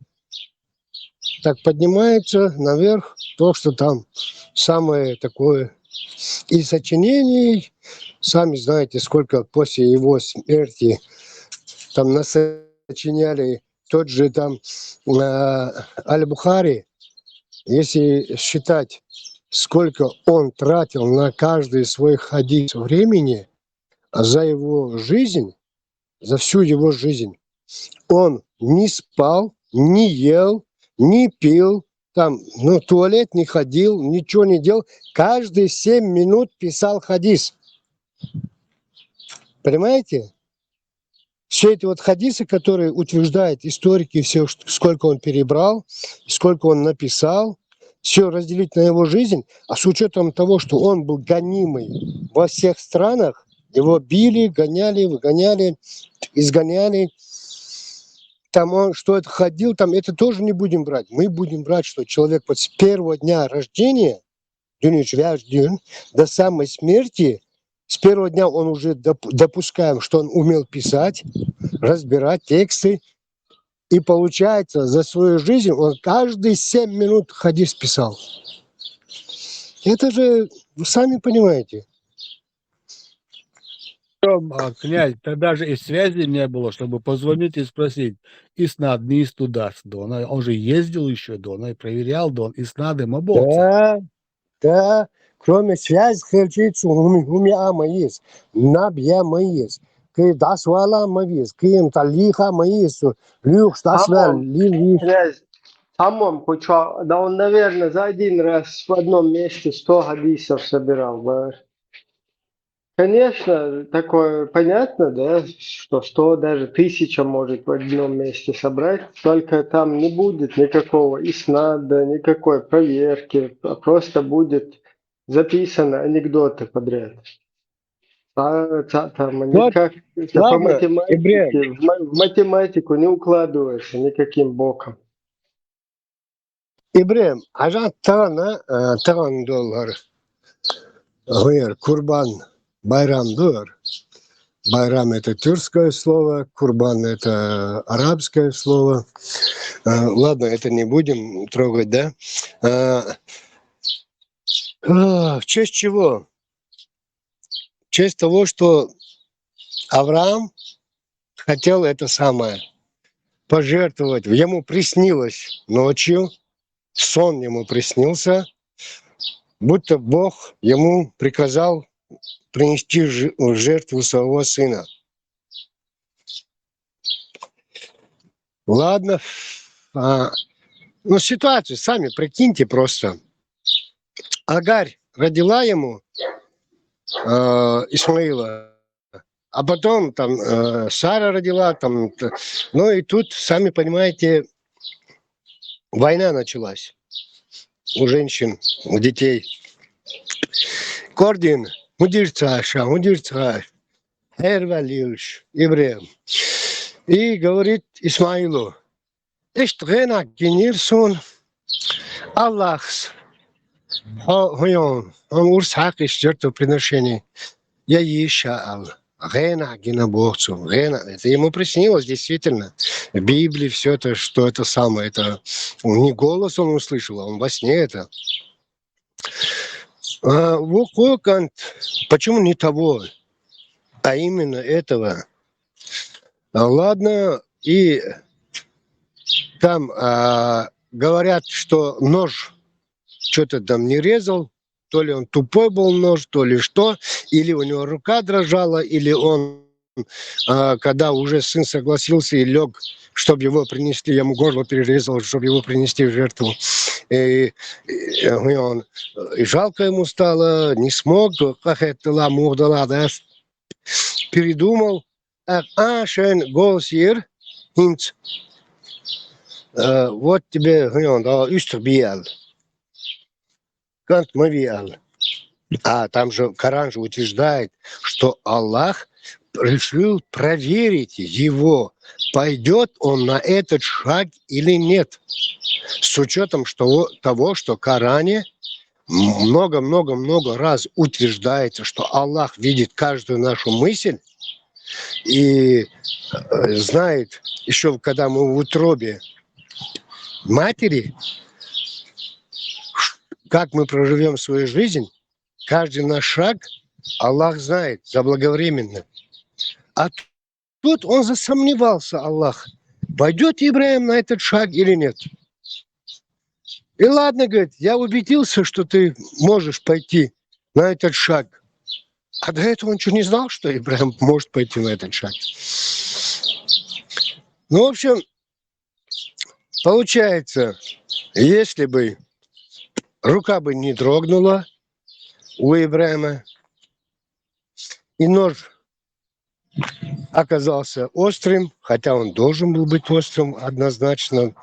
так поднимается наверх, то, что там самое такое и сочинений, сами знаете, сколько после его смерти там насочиняли, тот же там Аль-Бухари, если считать, сколько он тратил на каждый свой хадис времени за его жизнь, за всю его жизнь, он не спал, не ел, не пил, туалет не ходил, ничего не делал. Каждые 7 минут писал хадис. Понимаете? Все эти хадисы, которые утверждают историки, все, сколько он перебрал, сколько он написал, все разделить на его жизнь, а с учетом того, что он был гонимый во всех странах, его били, гоняли, выгоняли, изгоняли. Там он что-то ходил, это тоже не будем брать. Мы будем брать, что человек с первого дня рождения, до самой смерти, с первого дня он уже допускаем, что он умел писать, разбирать тексты. И получается, за свою жизнь он каждые 7 минут хадис писал. Это же, вы сами понимаете. Князь, тогда же и связи не было, чтобы позвонить и спросить, Иснад не из туда, Дона. Он же ездил еще, Дона, и проверял, Дон, Иснады Маболца. Да. Кроме связи, у меня есть, набья есть. Das wala мавиз, кем талиха мавиз, люх стасвал, Князь, да он, наверное, за один раз в одном месте 100 хадисов собирал. Конечно, такое понятно, да, что 100, даже 1000 может в одном месте собрать, только там не будет никакого иснада, никакой проверки, а просто будет записано анекдоты подряд. Там они Вот, как это, по ладно, Ибрем, математике, в математику не укладывается никаким боком. Ибрем, ажан таган доллар, курбан, байрам доллар. Байрам – это тюркское слово, курбан – это арабское слово. Ладно, это не будем трогать, да? В честь чего? В честь того, что Авраам хотел это самое пожертвовать. Ему приснилось ночью, сон ему приснился, будто Бог ему приказал принести в жертву своего сына. Ладно. Ну, ситуацию сами прикиньте просто. Агарь родила ему Исмаила, а потом там Сара родила, там, ну и тут, сами понимаете, война началась у женщин, у детей. Кордин, мудирцаша, Эрвалилш, Ибрем. И говорит Исмаилу, Эштгена генерсон Аллахс. Он урсак из жертвоприношений. Я ешаал. Гена геноборцу. Гена. Это ему приснилось, действительно. В Библии все это, что это самое. Это не голос он услышал, а он во сне это. Почему не того, а именно этого? Ладно, и там говорят, что нож что-то там не резал, то ли он тупой был нож, то ли что, или у него рука дрожала, или он, когда уже сын согласился и лег, чтобы его принесли, я ему горло перерезал, чтобы его принести в жертву. И жалко ему стало, не смог, как это ламурдала, да, передумал. Шен голсир, хинц. Вот тебе, да, истрбиял. Кант мавиал. А там же Коран же утверждает, что Аллах решил проверить его, пойдет он на этот шаг или нет. С учетом того, что в Коране много-много-много раз утверждается, что Аллах видит каждую нашу мысль и знает, еще когда мы в утробе матери, как мы проживем свою жизнь, каждый наш шаг Аллах знает заблаговременно. А тут он засомневался, Аллах, пойдет Ибраим на этот шаг или нет. И ладно, говорит, я убедился, что ты можешь пойти на этот шаг. А до этого он что, не знал, что Ибраим может пойти на этот шаг? Ну, в общем, получается, если бы рука бы не дрогнула у Ибраима, и нож оказался острым, хотя он должен был быть острым однозначно,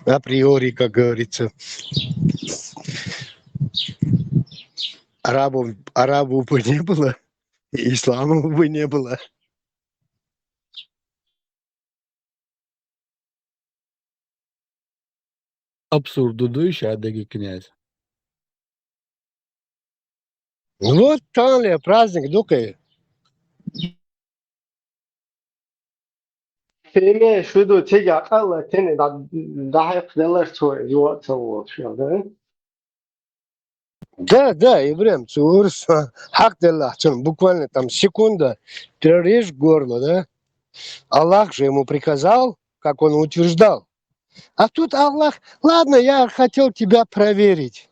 априори, как говорится. Арабов бы не было, и ислама бы не было. Абсурдующий адыги князь. Вот там ли праздник дукай. Ты имеешь в виду, тебя Аллах, ты не даешь делать свой живот, да? Да, Ибрем, цурс, хак делах, буквально там секунда, ты режь горло, да? Аллах же ему приказал, как он утверждал. А тут Аллах, ладно, я хотел тебя проверить.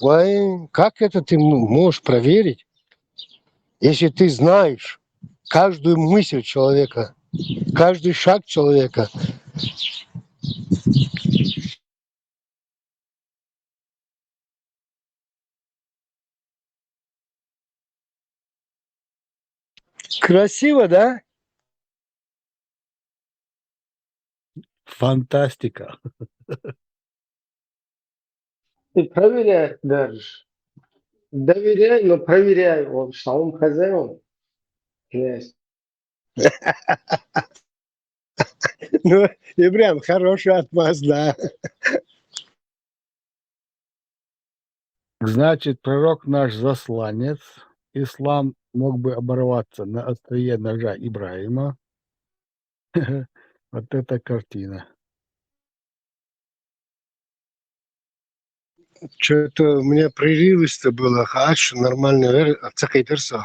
Ой, как это ты можешь проверить, если ты знаешь каждую мысль человека, каждый шаг человека? Красиво, да? Фантастика. И проверяй даже. Доверяй, но проверяй. Он самым хозяином. Князь. Ну, и прям хороший отмаз, да. Значит, пророк наш засланец. Ислам мог бы оборваться на острие ножа Ибраима. Вот эта картина. Что-то у меня прерывисто было. Хач, нормально. Цахайперса,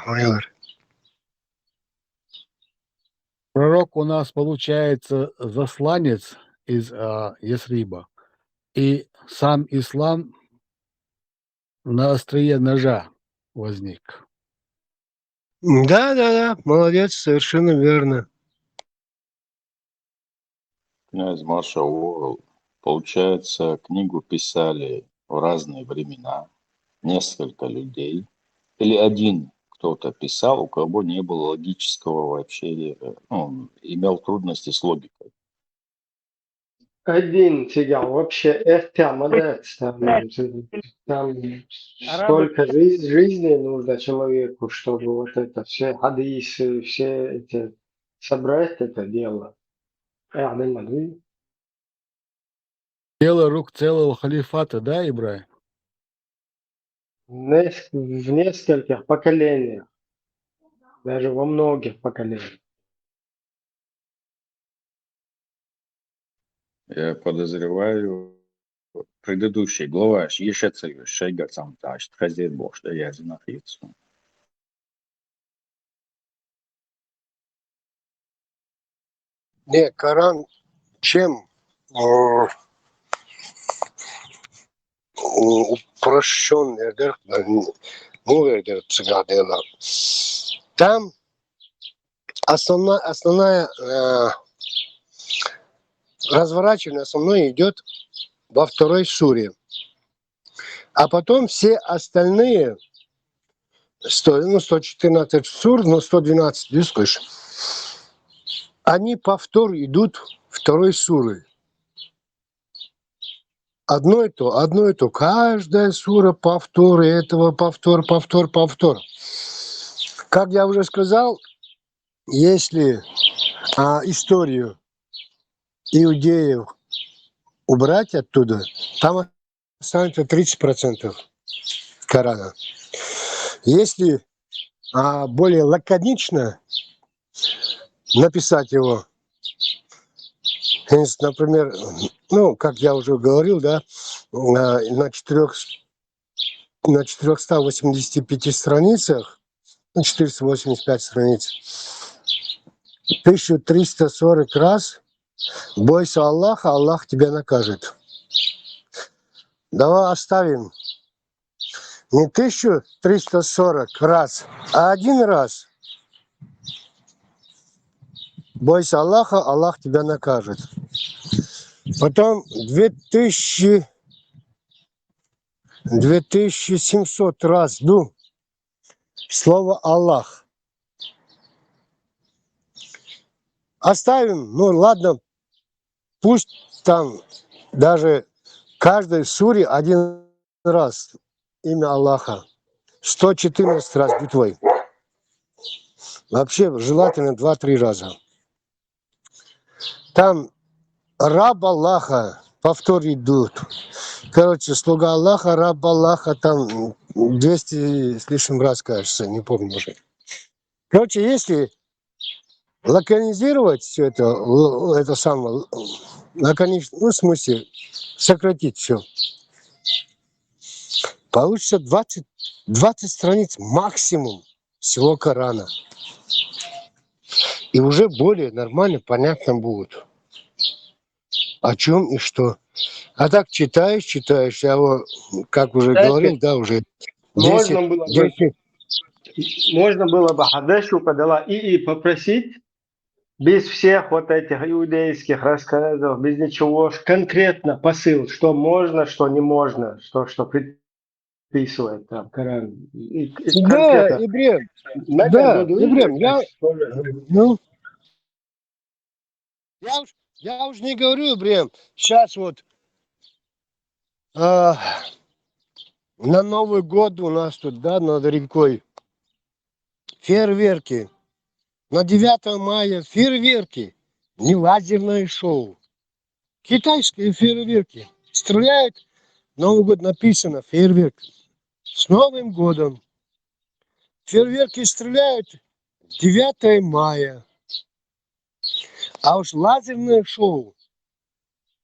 Пророк у нас получается засланец из Ясриба. И сам ислам на острие ножа возник. Да, молодец, совершенно верно. Князь Маша Уорл. Получается, книгу писали в разные времена несколько людей. Или один кто-то писал, у кого не было логического вообще, ну, имел трудности с логикой. Один сидел. Вообще, это молодец. Там столько жизни нужно человеку, чтобы вот это все хадисы, все эти собрать это дело. Дело рук целого халифата, да, Ибраим? В нескольких поколениях. Даже во многих поколениях. Я подозреваю, предыдущий глава ieșețăiuși gățam taș, trezir boș de iazi na fițu. Не, Коран чем упрощенный, там основная разворачивание основное идет во второй суре. А потом все остальные 114 сур, 112, видишь, они повтор идут второй суры. Одно и то. Каждая сура повторы этого, повтор. Как я уже сказал, если историю иудеев убрать оттуда, там останется 30% Корана. Если более лаконично написать его, например, как я уже говорил, да, на 485 страницах, 485 страниц, 1340 раз бойся Аллаха, Аллах тебя накажет. Давай оставим не 1340 раз, а один раз. Бойся Аллаха, Аллах тебя накажет. Потом 2700 раз слово Аллах. Оставим, ладно, пусть там даже каждой суре один раз имя Аллаха. 114 раз битвой. Вообще желательно 2-3 раза. Там раб Аллаха, повтор идут. Короче, слуга Аллаха, раб Аллаха, там 200 с лишним раз, кажется, не помню уже. Короче, если лаконизировать все это самое, лаконично, в смысле, сократить все, получится 20 страниц максимум всего Корана. И уже более нормально, понятно будет, о чем и что. А так читаешь, я как уже говорил, да, уже 10. Можно было бы Хадешу подала и попросить без всех вот этих иудейских рассказов, без ничего, конкретно посыл, что можно, что не можно, что вписывает там Коран. И Да, конкретно Ибрем, на этом да, году Ибрем, ну, я уж не говорю, Ибрем, сейчас вот на Новый год у нас тут, да, над рекой фейерверки. На 9 мая фейерверки, не лазерное шоу. Китайские фейерверки. Стреляют, Новый год написано, фейерверк. С Новым годом. Фейерверки стреляют 9 мая. А уж лазерное шоу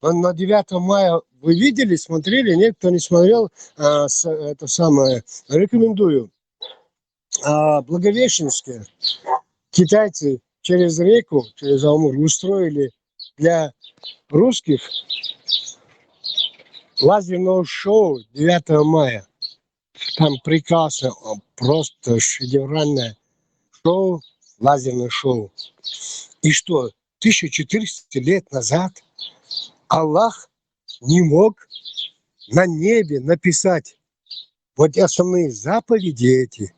на 9 мая вы видели, смотрели? Нет, кто не смотрел, это самое, рекомендую. Благовещенское. Китайцы через реку, через Амур устроили для русских лазерного шоу 9 мая. Там прекрасно, просто шедевральное шоу, лазерное шоу. И что, 1400 лет назад Аллах не мог на небе написать вот основные заповеди эти.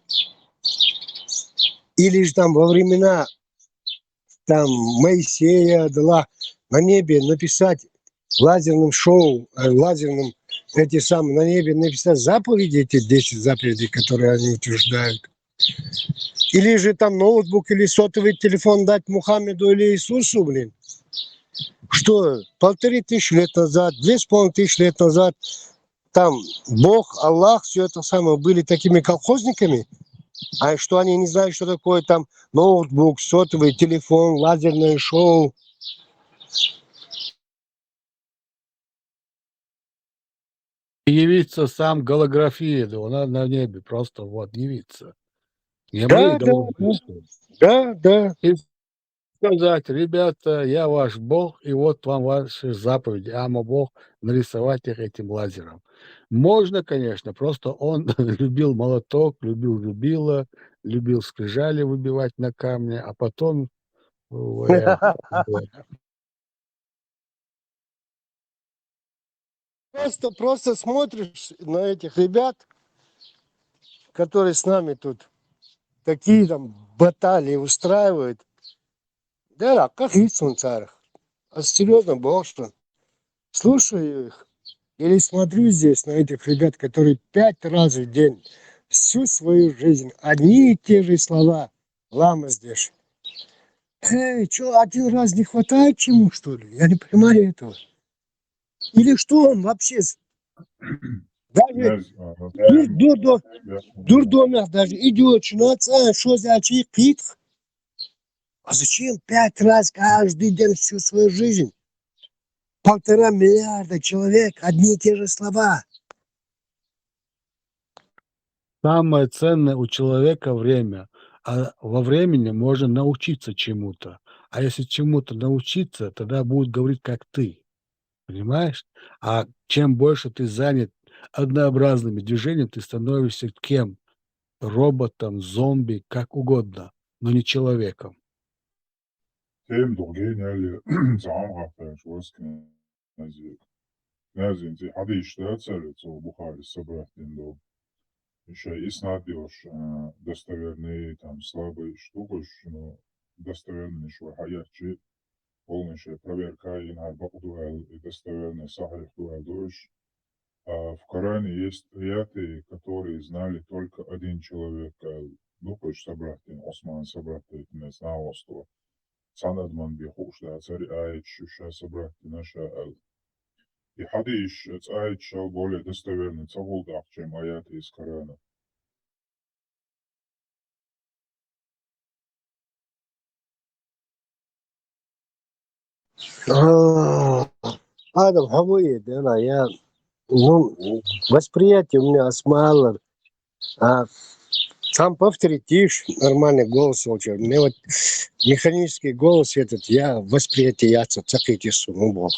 Или же там во времена там Моисея дала на небе написать лазерным шоу, лазерным эти самые, на небе написать заповеди, эти 10 заповедей, которые они утверждают. Или же там ноутбук или сотовый телефон дать Мухаммеду или Иисусу, блин. Что, 1500 лет назад, 2500 лет назад там Бог, Аллах, все это самое, были такими колхозниками, а что они не знают, что такое там ноутбук, сотовый телефон, лазерное шоу. Явиться сам голография, да, она на небе просто вот явиться. Не Да, мы должны прийти. да. И сказать, ребята, я ваш Бог, и вот вам ваши заповеди. Ама Бог, нарисовать их этим лазером. Можно, конечно, просто он любил молоток, любил рубило, любил скрижали выбивать на камне, а потом Просто смотришь на этих ребят, которые с нами тут такие там баталии устраивают. Да, как лицом царах. А серьезно, Бог, что слушаю их или смотрю здесь на этих ребят, которые 5 раз в день всю свою жизнь одни и те же слова лама здесь. Что, один раз не хватает чему, что ли? Я не понимаю этого. Или что он вообще? Даже дурдомах даже идет, начинается, что за чик-пик? А зачем 5 раз каждый день всю свою жизнь? 1,5 миллиарда человек, одни и те же слова. Самое ценное у человека время, а во времени можно научиться чему-то. А если чему-то научиться, тогда будут говорить, как ты. Понимаешь? А чем больше ты занят однообразными движениями, ты становишься кем? Роботом, зомби, как угодно, но не человеком. Тем другие няли замах, что князь. Князь, ты ходишь, да, целится в Бухаре собрать дом. Еще и снадешь достоверные, там, слабые штуки, но достоверные, что хаячи, полнейшая проверка, и на бакдуэл, и достоверный сахар дуэлдуешь. А в Коране есть аяты, которые знали только один человек. Дукуш собрать, Осман собрать, не знал, что Санадман бихуш, да, царь аят, шуша собрать, наша и хадиш, это аят шел более достоверный, цагулдах, чем аяты из Корана. Адам, хавует, да, я, ну, восприятие у меня осмалар, а сам повторишь нормальный голос волчар. Мне вот механический голос этот, я восприятие яца, цакайте суму Бог.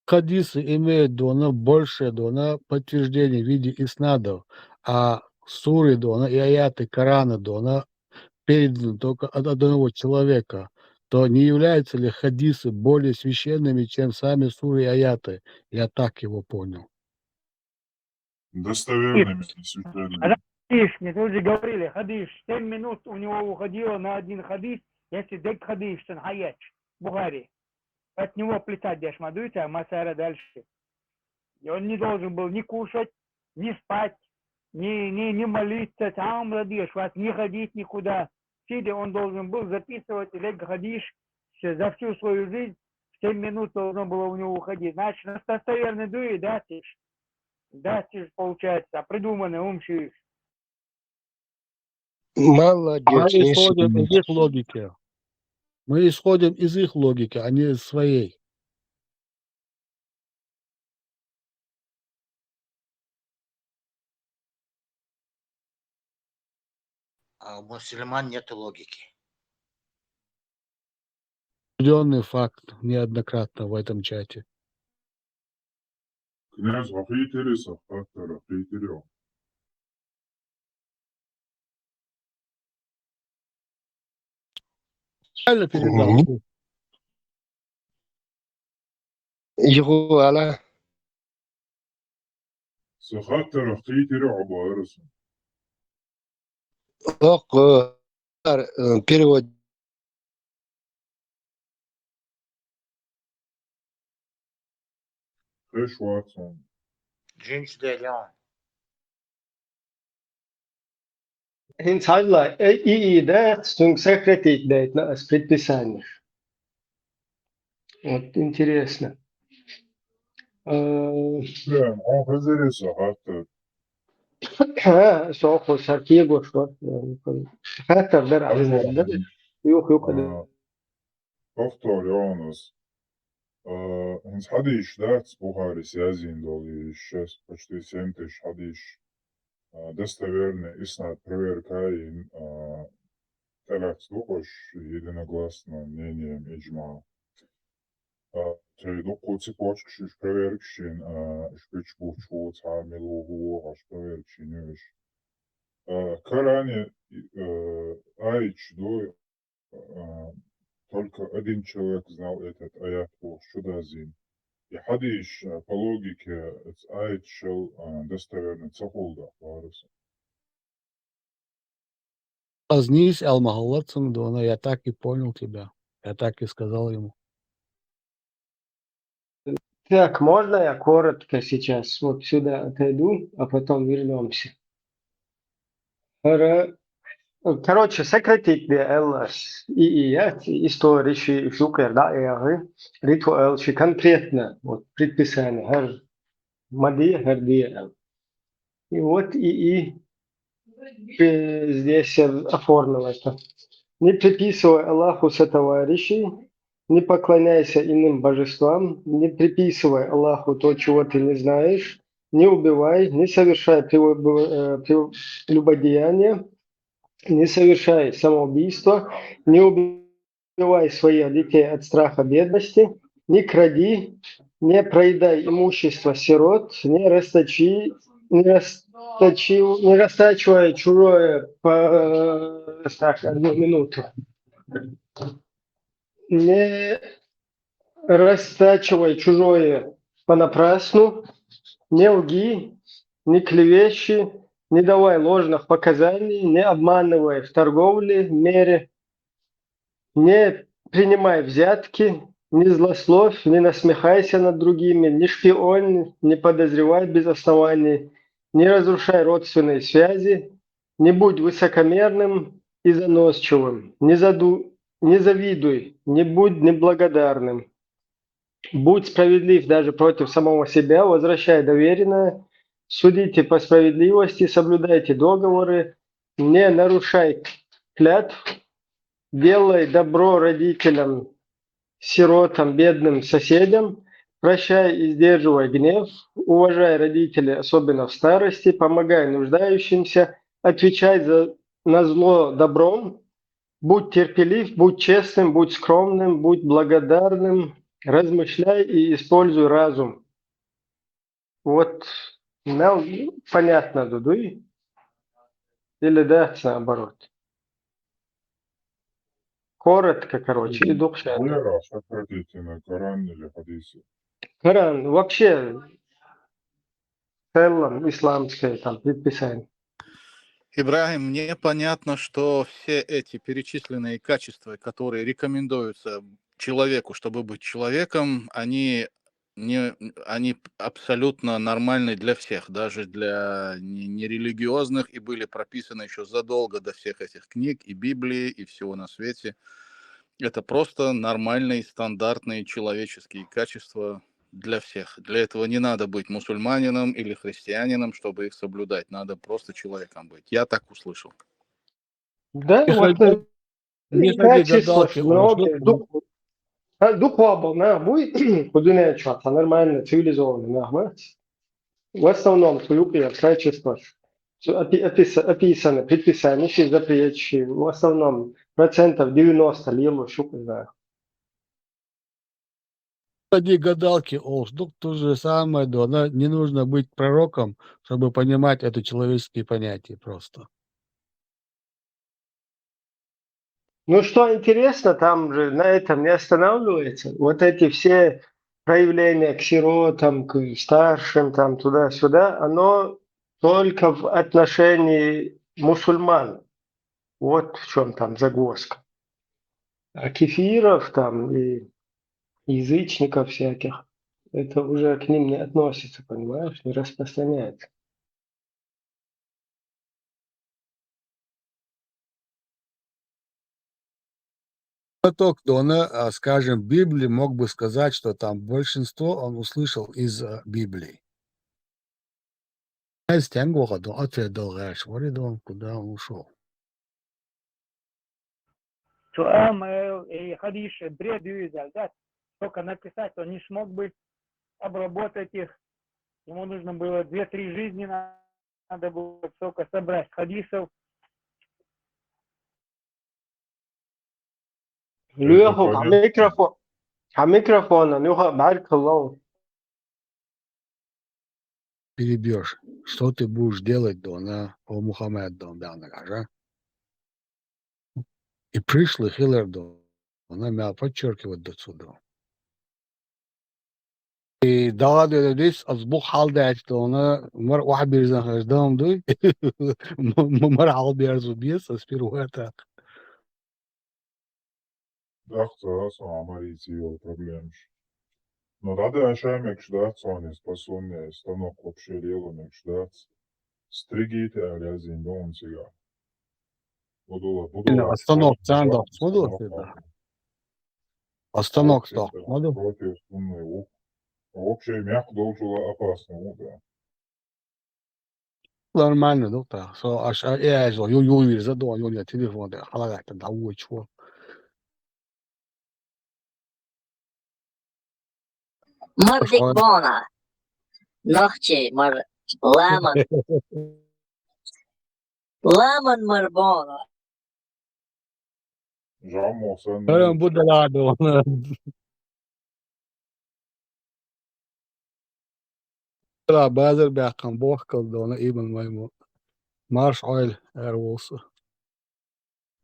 Хадисы имеют дона большее дона подтверждение в виде иснадов, а суры дона и аяты Корана дона переданы только от одного человека, что не являются ли хадисы более священными, чем сами суры и аяты. Я так его понял. Достоверными, не священными. Хадиш, мне тоже говорили, хадиш, 7 минут у него уходило на один хадис, если дек хадиш, сан хаяч, Бухари. От него плясать дешмадуйте, а масара дальше. И он не должен был ни кушать, ни спать, ни молиться, там радиш, вас не ходить никуда. Сидя, он должен был записывать дек хадиш за всю свою жизнь, 7 минут должно было у него уходить. Значит, достоверный дуи, да, тиш? Да, тиш, получается, придуманный, умшиш. Мы Молодец, не исходим из ошибись. их логики. Мы исходим из их логики, а не из своей. А у мусульман нет логики. Определенный факт неоднократно в этом чате. Князь Ахитериса, фактор Ахитерио. Правильно передал? Его Алла. Сахаттер Ахитерио Абуараса. Перевод. Хэш Ватсон. Джинч де Леон. Инсайдла и да, стунг сократить да, это с предписанием. Вот интересно. Прям, он хазари Сахаттер. Сохо саркего что. Хатар дар алина да. Юх. Фактор Леонас. Инс хадиш, да, с Бухари связин доли, сейчас почти 7000 хадиш. Достоверный, иснат проверка и так слухаешь единогласно мнением иджма. Ты доку цепочку проверкшин, шпичку чуц, хамилу, аж проверкшин, Коране Айч до только один человек знал этот аят по Шудазин. И хадиш по логике Айч шел достоверно цахулда варуса. Азнись, Алмахаллацам, Дона, я так и понял тебя. Я так и сказал ему. Так, можно я коротко сейчас вот сюда отойду, а потом вернемся? Короче, сократить ЛС и я истории шукер, да, ритуал, конкретно, вот предписание, мади, гардия. И вот и здесь оформил это. Не приписывай Аллаху сотоварищей, не поклоняйся иным божествам, не приписывай Аллаху то, чего ты не знаешь, не убивай, не совершай прелюбодеяния, не совершай самоубийство, не убивай своих детей от страха бедности, не кради, не проедай имущество сирот, не растачивай чужое так, одну минуту. Не растачивай чужое понапрасну, не лги, не клевещи, не давай ложных показаний, не обманывай в торговле, мере, не принимай взятки, не злословь, не насмехайся над другими, не шпионь, не подозревай без оснований, не разрушай родственные связи, не будь высокомерным и заносчивым, не завидуй, не будь неблагодарным. Будь справедлив даже против самого себя, возвращай доверенное, судите по справедливости, соблюдайте договоры, не нарушай клятв, делай добро родителям, сиротам, бедным соседям, прощай и сдерживай гнев, уважай родителей, особенно в старости, помогай нуждающимся, отвечай на зло добром, будь терпелив, будь честным, будь скромным, будь благодарным, размышляй и используй разум. Вот, понятно, Дудуй? Или да, наоборот? коротко, короче, и духшат. Вера, что хотите, на Коран или хадисе? Коран вообще в целом исламское там предписание. Ибрагим, мне понятно, что все эти перечисленные качества, которые рекомендуются человеку, чтобы быть человеком, они абсолютно нормальны для всех, даже для нерелигиозных, и были прописаны еще задолго до всех этих книг и Библии, и всего на свете. Это просто нормальные, стандартные человеческие качества для всех. Для этого не надо быть мусульманином или христианином, чтобы их соблюдать. Надо просто человеком быть. Я так услышал. Да, Не вот ходи, не ходи качество гадалки, много. Духовно, на, будет куда что-то нормально, цивилизованно, на, в основном только качество описано, предписание, запрещи, в основном 90% лило, шук, знаю. ходи гадалки, ну то же самое, да, не нужно быть пророком, чтобы понимать это человеческие понятия просто. Ну, что интересно, там же на этом не останавливается. Вот эти все проявления к сиротам, к старшим, там туда-сюда, оно только в отношении мусульман. Вот в чем там загвоздка. А кефиров там и язычников всяких, это уже к ним не относится, понимаешь, не распространяется. Поток Дона, скажем, Библии мог бы сказать, что там большинство он услышал из Библии. Из Тянгуха, Дон, ответил, Дон, куда он ушел. Хадиш бред юзал, да? Только написать, он не смог бы обработать их. Ему нужно было 2-3 жизни, надо было только собрать хадисов. Лёху, а микрофон, Лёха, баркаллаху. Перебьешь. Что ты будешь делать, Дона, о Мухаммед, Дон, да. И пришли Хиллер, Дон, она меня подчеркивает до сюда. И да, здесь أصبح حال داشت ona مر واحد بيرزن هجدام دوي مر حال بيرزو بيس أسبيروهاتا. Dacht Амарити его проблемш. Но надо ошаймек ждать, он способен станок вообще леломек ждать. Стригите, а зиндон сега. Буду Остановок цандок, смотрел да. Остановок стал, смотрел. Против умной. Вообще мягко должен опасно, да. Нормально, доктор. Аж я же ю задумал, ю телефон, да, халагать, да, чего. Mardik bona. Nachtje, maar Laman maar bona. Жамо, сын. Ben bu delada ona. La bazar beqan boh kaldı ona ibn maymu. Marş oil ervolsa.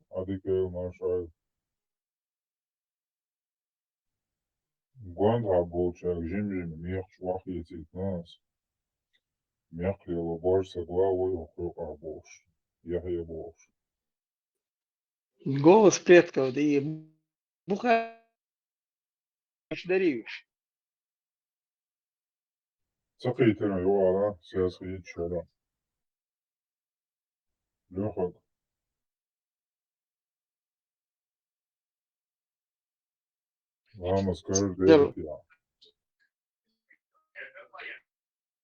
Adik marşal. Гуанд рабочий, жим мех швах етит нас. Мех лево борщ со главой охру арбош. Я борщ. Голос предков, да и бухаешь, даришь. Сахитина юара, сясхит шара. Лехак. Мама скажет, да я.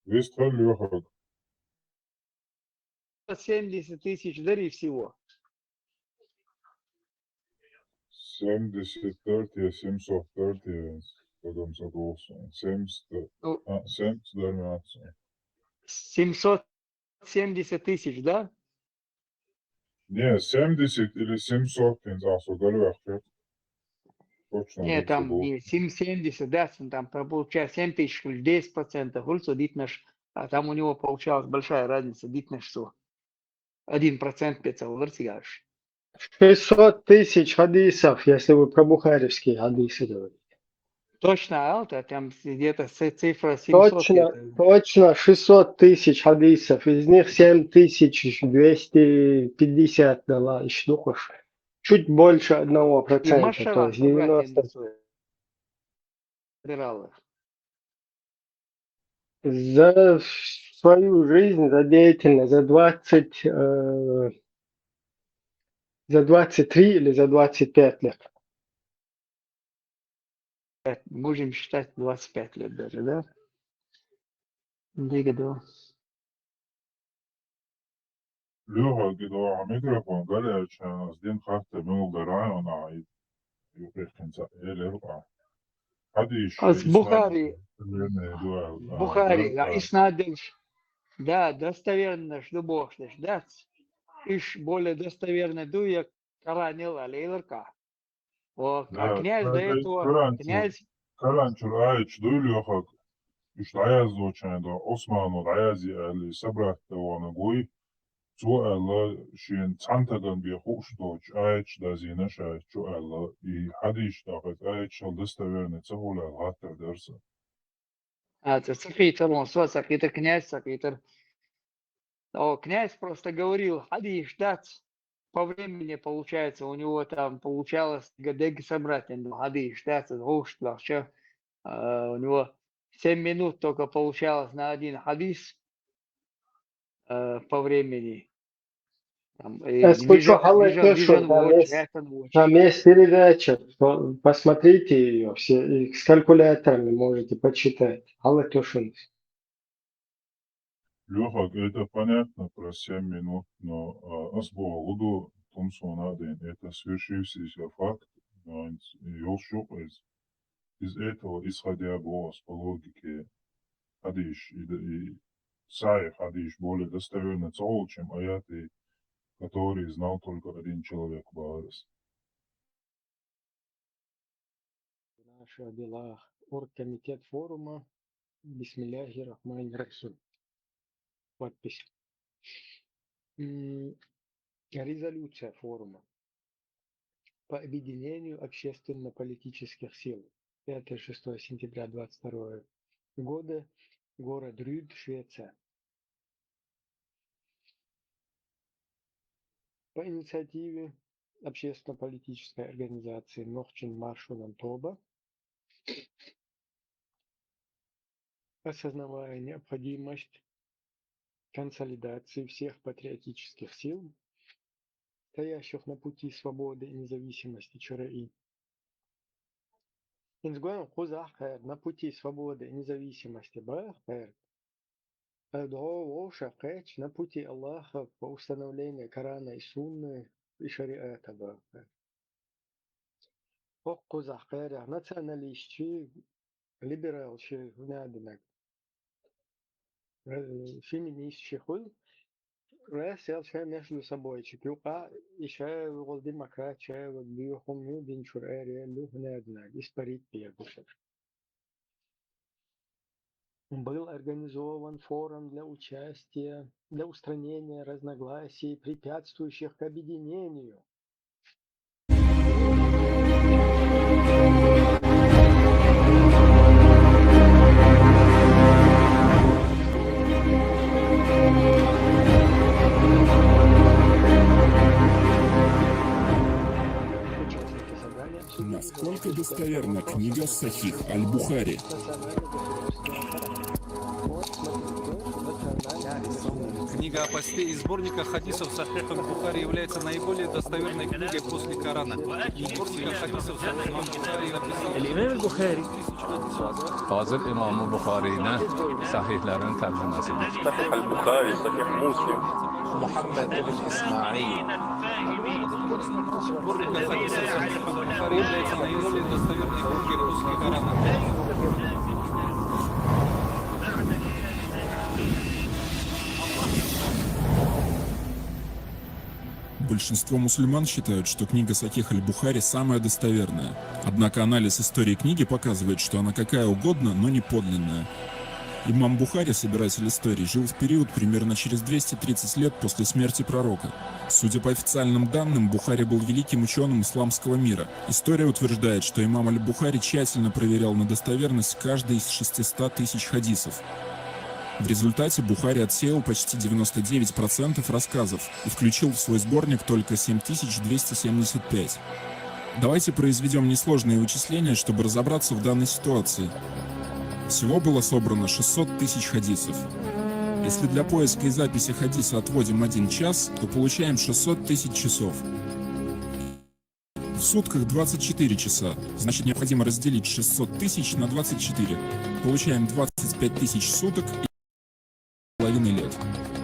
Вестфаль лехак. 70 тысяч дари всего. 70 730, потом согласен. 70 дармятся. 770 тысяч, да? Не, 70 или 700, пензасу, галюахтет. Точно. Нет, там не 770, да, там получается 7 тысяч, 10%, хульцо дитнаш, а там у него получалась большая разница, дитнаш, что 1% пецал, вертигаш. 600 тысяч хадисов, если вы про бухаревские хадисы говорите. Точно, Алта, там где-то цифра 700 где-то. Точно 600 тысяч хадисов, из них 7250 дала Ишдухуш. Чуть больше 1%, И то Машара, есть братья 90. собирал их. За свою жизнь, за деятельность, за 23 или за 25 лет. Будем считать 25 лет даже, да? Дигадо. Лёха, когда микрофон горячий, с день хахта мил дарайон, а يمكن إلى حديش С Бухари, إسناد Бухари, درتا Иснадельш, да, достоверно, что Бог, да, иш более достоверно дуя Каранил Алейларка. А لا князь до этого, князь, كرانشور آيش دول يخك إيش العياز دو كان دو عثمان والعيازي اللي سبرت وانا قوي سو الله شين تانتغن بيخوش دوش آيش دا زينش آيش شو الله حديش داخت آيش الدستويرن تسهول الغاتر درسه это Сахитер, он свой Сахитер, князь Сахитер. Князь просто говорил, хадиш, дать. По времени, получается, у него там получалось гадеги собрать, хадиш, дать, у него 7 минут только получалось на один хадис по времени. Escucho Халатешу, там есть передача, посмотрите ее, все, и с калькуляторами можете почитать. Халатешу. Леха, это понятно про 7 минут, но асбоалуду Томсонаден, это свершившийся факт, Йолшук из этого, исходя по логике хадиш, и сай хадиш более достоверно цол, чем аяты, которые знал только один человек Баарес. В наших делах оргкомитет форума Бисмилляхи Рахмани Рахим. Подпись. Резолюция форума по объединению общественно-политических сил. 5-6 сентября 2022 года. Город Рюд, Швеция. По инициативе общественно-политической организации Нохчин Маршунан Тоба, осознавая необходимость консолидации всех патриотических сил, стоящих на пути свободы и независимости ЧРИ. Инсгуан Хузахэр на пути свободы и независимости Бахэр, Шакэч на пути Аллаха по установлению Корана и Сунны и Шариата Бахэр. Хузахэр националисты, либералчи, феминистчи, رأسي между собой чекюка и шая вот демократ шая вот биохумю бинчурери люхнедна испарить пегушек. Был организован форум для участия, для устранения разногласий, препятствующих к объединению. Насколько достоверна книга Сахих Аль-Бухари? Книга о посте из сборника хадисов Сахих Аль-Бухари является наиболее достоверной книгой после Корана. Сборника хадисов Сахих Аль-Бухари написал الإمام البخاري Hazır İmam Bukhari'ne sahihlerin tercümesidir. Sahih Al-Bukhari, Sahih Muslim. Muhammed ibn İsmail. Сборника хадисов Сахих Аль-Бухари является наиболее достоверной книгой после Корана. Большинство мусульман считают, что книга Сахих Аль-Бухари самая достоверная. Однако анализ истории книги показывает, что она какая угодно, но не подлинная. Имам Бухари, собиратель истории, жил в период примерно через 230 лет после смерти пророка. Судя по официальным данным, Бухари был великим ученым исламского мира. История утверждает, что имам Аль-Бухари тщательно проверял на достоверность каждой из 600 тысяч хадисов. В результате Бухари отсеял почти 99% рассказов и включил в свой сборник только 7275. Давайте произведем несложные вычисления, чтобы разобраться в данной ситуации. Всего было собрано 600 тысяч хадисов. Если для поиска и записи хадиса отводим 1 час, то получаем 600 тысяч часов. В сутках 24 часа, значит необходимо разделить 600 тысяч на 24. Получаем 25 тысяч суток и половины лет.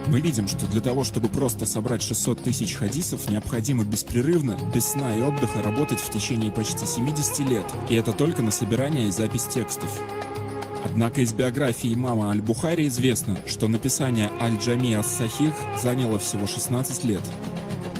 Мы видим, что для того, чтобы просто собрать 600 тысяч хадисов, необходимо беспрерывно, без сна и отдыха работать в течение почти 70 лет. И это только на собирание и запись текстов. Однако из биографии имама Аль-Бухари известно, что написание Аль-Джами ас-Сахих заняло всего 16 лет.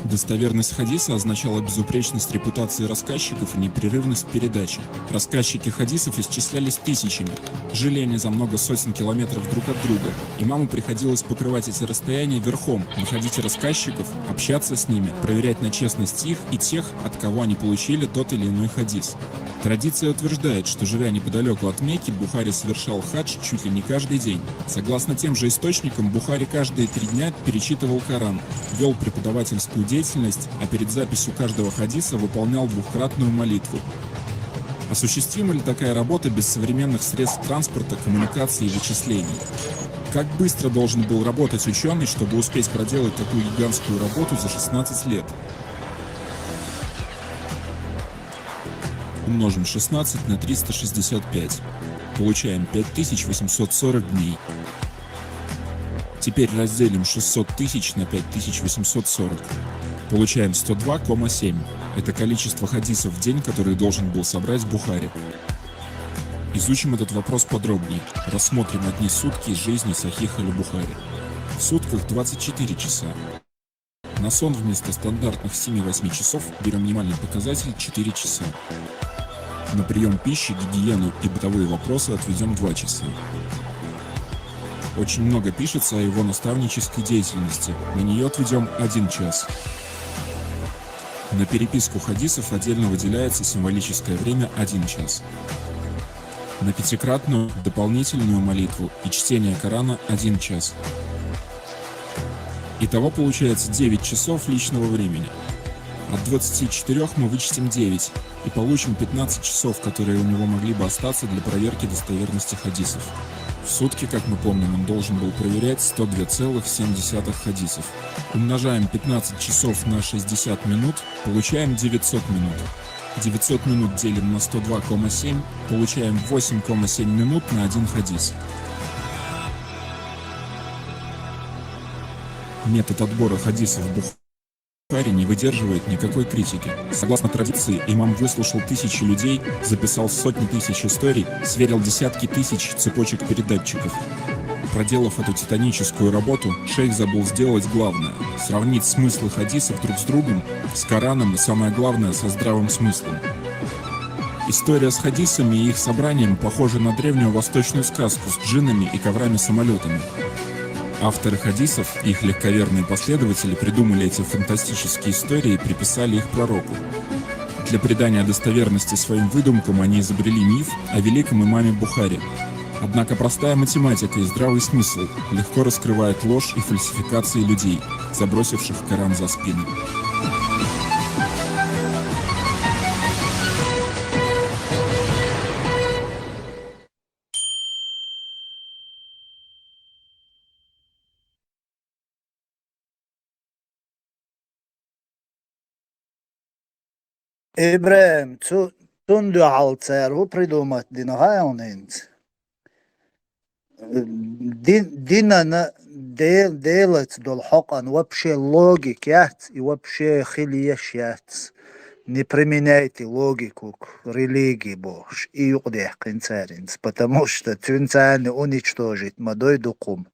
Достоверность хадиса означала безупречность репутации рассказчиков и непрерывность передачи. Рассказчики хадисов исчислялись тысячами, жили они за много сотен километров друг от друга. Имаму приходилось покрывать эти расстояния верхом, находить рассказчиков, общаться с ними, проверять на честность их и тех, от кого они получили тот или иной хадис. Традиция утверждает, что, живя неподалеку от Мекки, Бухари совершал хадж чуть ли не каждый день. Согласно тем же источникам, Бухари каждые 3 дня перечитывал Коран, вел преподавательскую деятельность, а перед записью каждого хадиса выполнял 2-кратную молитву. Осуществима ли такая работа без современных средств транспорта, коммуникации и вычислений? Как быстро должен был работать ученый, чтобы успеть проделать такую гигантскую работу за 16 лет? Умножим 16 на 365. Получаем 5840 дней. Теперь разделим 600 тысяч на 5840. Получаем 102,7. Это количество хадисов в день, которые должен был собрать Бухари. Изучим этот вопрос подробнее. Рассмотрим одни сутки из жизни Сахиха Аль-Бухари. В сутках 24 часа. На сон вместо стандартных 7-8 часов берем минимальный показатель 4 часа. На прием пищи, гигиену и бытовые вопросы отведем 2 часа. Очень много пишется о его наставнической деятельности. На нее отведем 1 час. На переписку хадисов отдельно выделяется символическое время 1 час. На 5-кратную дополнительную молитву и чтение Корана 1 час. Итого получается 9 часов личного времени. От 24 мы вычтем 9 и получим 15 часов, которые у него могли бы остаться для проверки достоверности хадисов. В сутки, как мы помним, он должен был проверять 102,7 хадисов. Умножаем 15 часов на 60 минут, получаем 900 минут. 900 минут делим на 102,7, получаем 8,7 минут на 1 хадис. Метод отбора хадисов Бухари не выдерживает никакой критики. Согласно традиции, имам выслушал тысячи людей, записал сотни тысяч историй, сверил десятки тысяч цепочек передатчиков. Проделав эту титаническую работу, шейх забыл сделать главное – сравнить смыслы хадисов друг с другом, с Кораном и, самое главное, со здравым смыслом. История с хадисами и их собранием похожа на древнюю восточную сказку с джиннами и коврами-самолетами. Авторы хадисов и их легковерные последователи придумали эти фантастические истории и приписали их пророку. Для придания достоверности своим выдумкам они изобрели миф о великом имаме Бухари. Однако простая математика и здравый смысл легко раскрывают ложь и фальсификации людей, забросивших Коран за спину. Ибраим, тунду алцер, вы придумать дингаянинц. Дина делать дол хакан вообще логик ят и вообще хилияш ят. Не применяйте логику к религии Божьей и юдех концеринц, потому что тюнцаны уничтожить мадой дукум.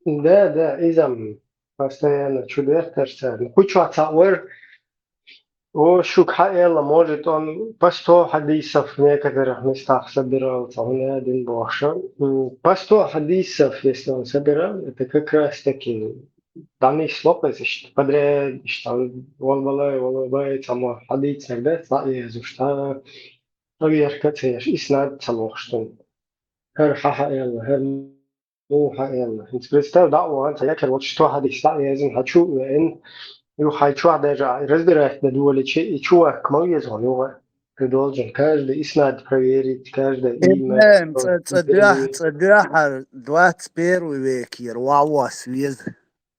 Да, изам постоянно чудес терцерн. Кучу ацауэр О, Шукхаэла, может, он по 100 хадисов в некоторых местах собирал, он один больше. По 100 хадисов, если он собирал, это как раз таки данный слов, что подряд, что волвалай, само хадис, тогда слайезу, что проверка цеш, и снад само, что هر حقائق هر مو حقائق انت представь да он я вот что хадис да я зин хочу ان يو хочу даже разбирать на дуале и чего к моему языку ты должен каждый иснад проверить каждое имя إبراهيم интервью. صداحر 21 век Ервавас вез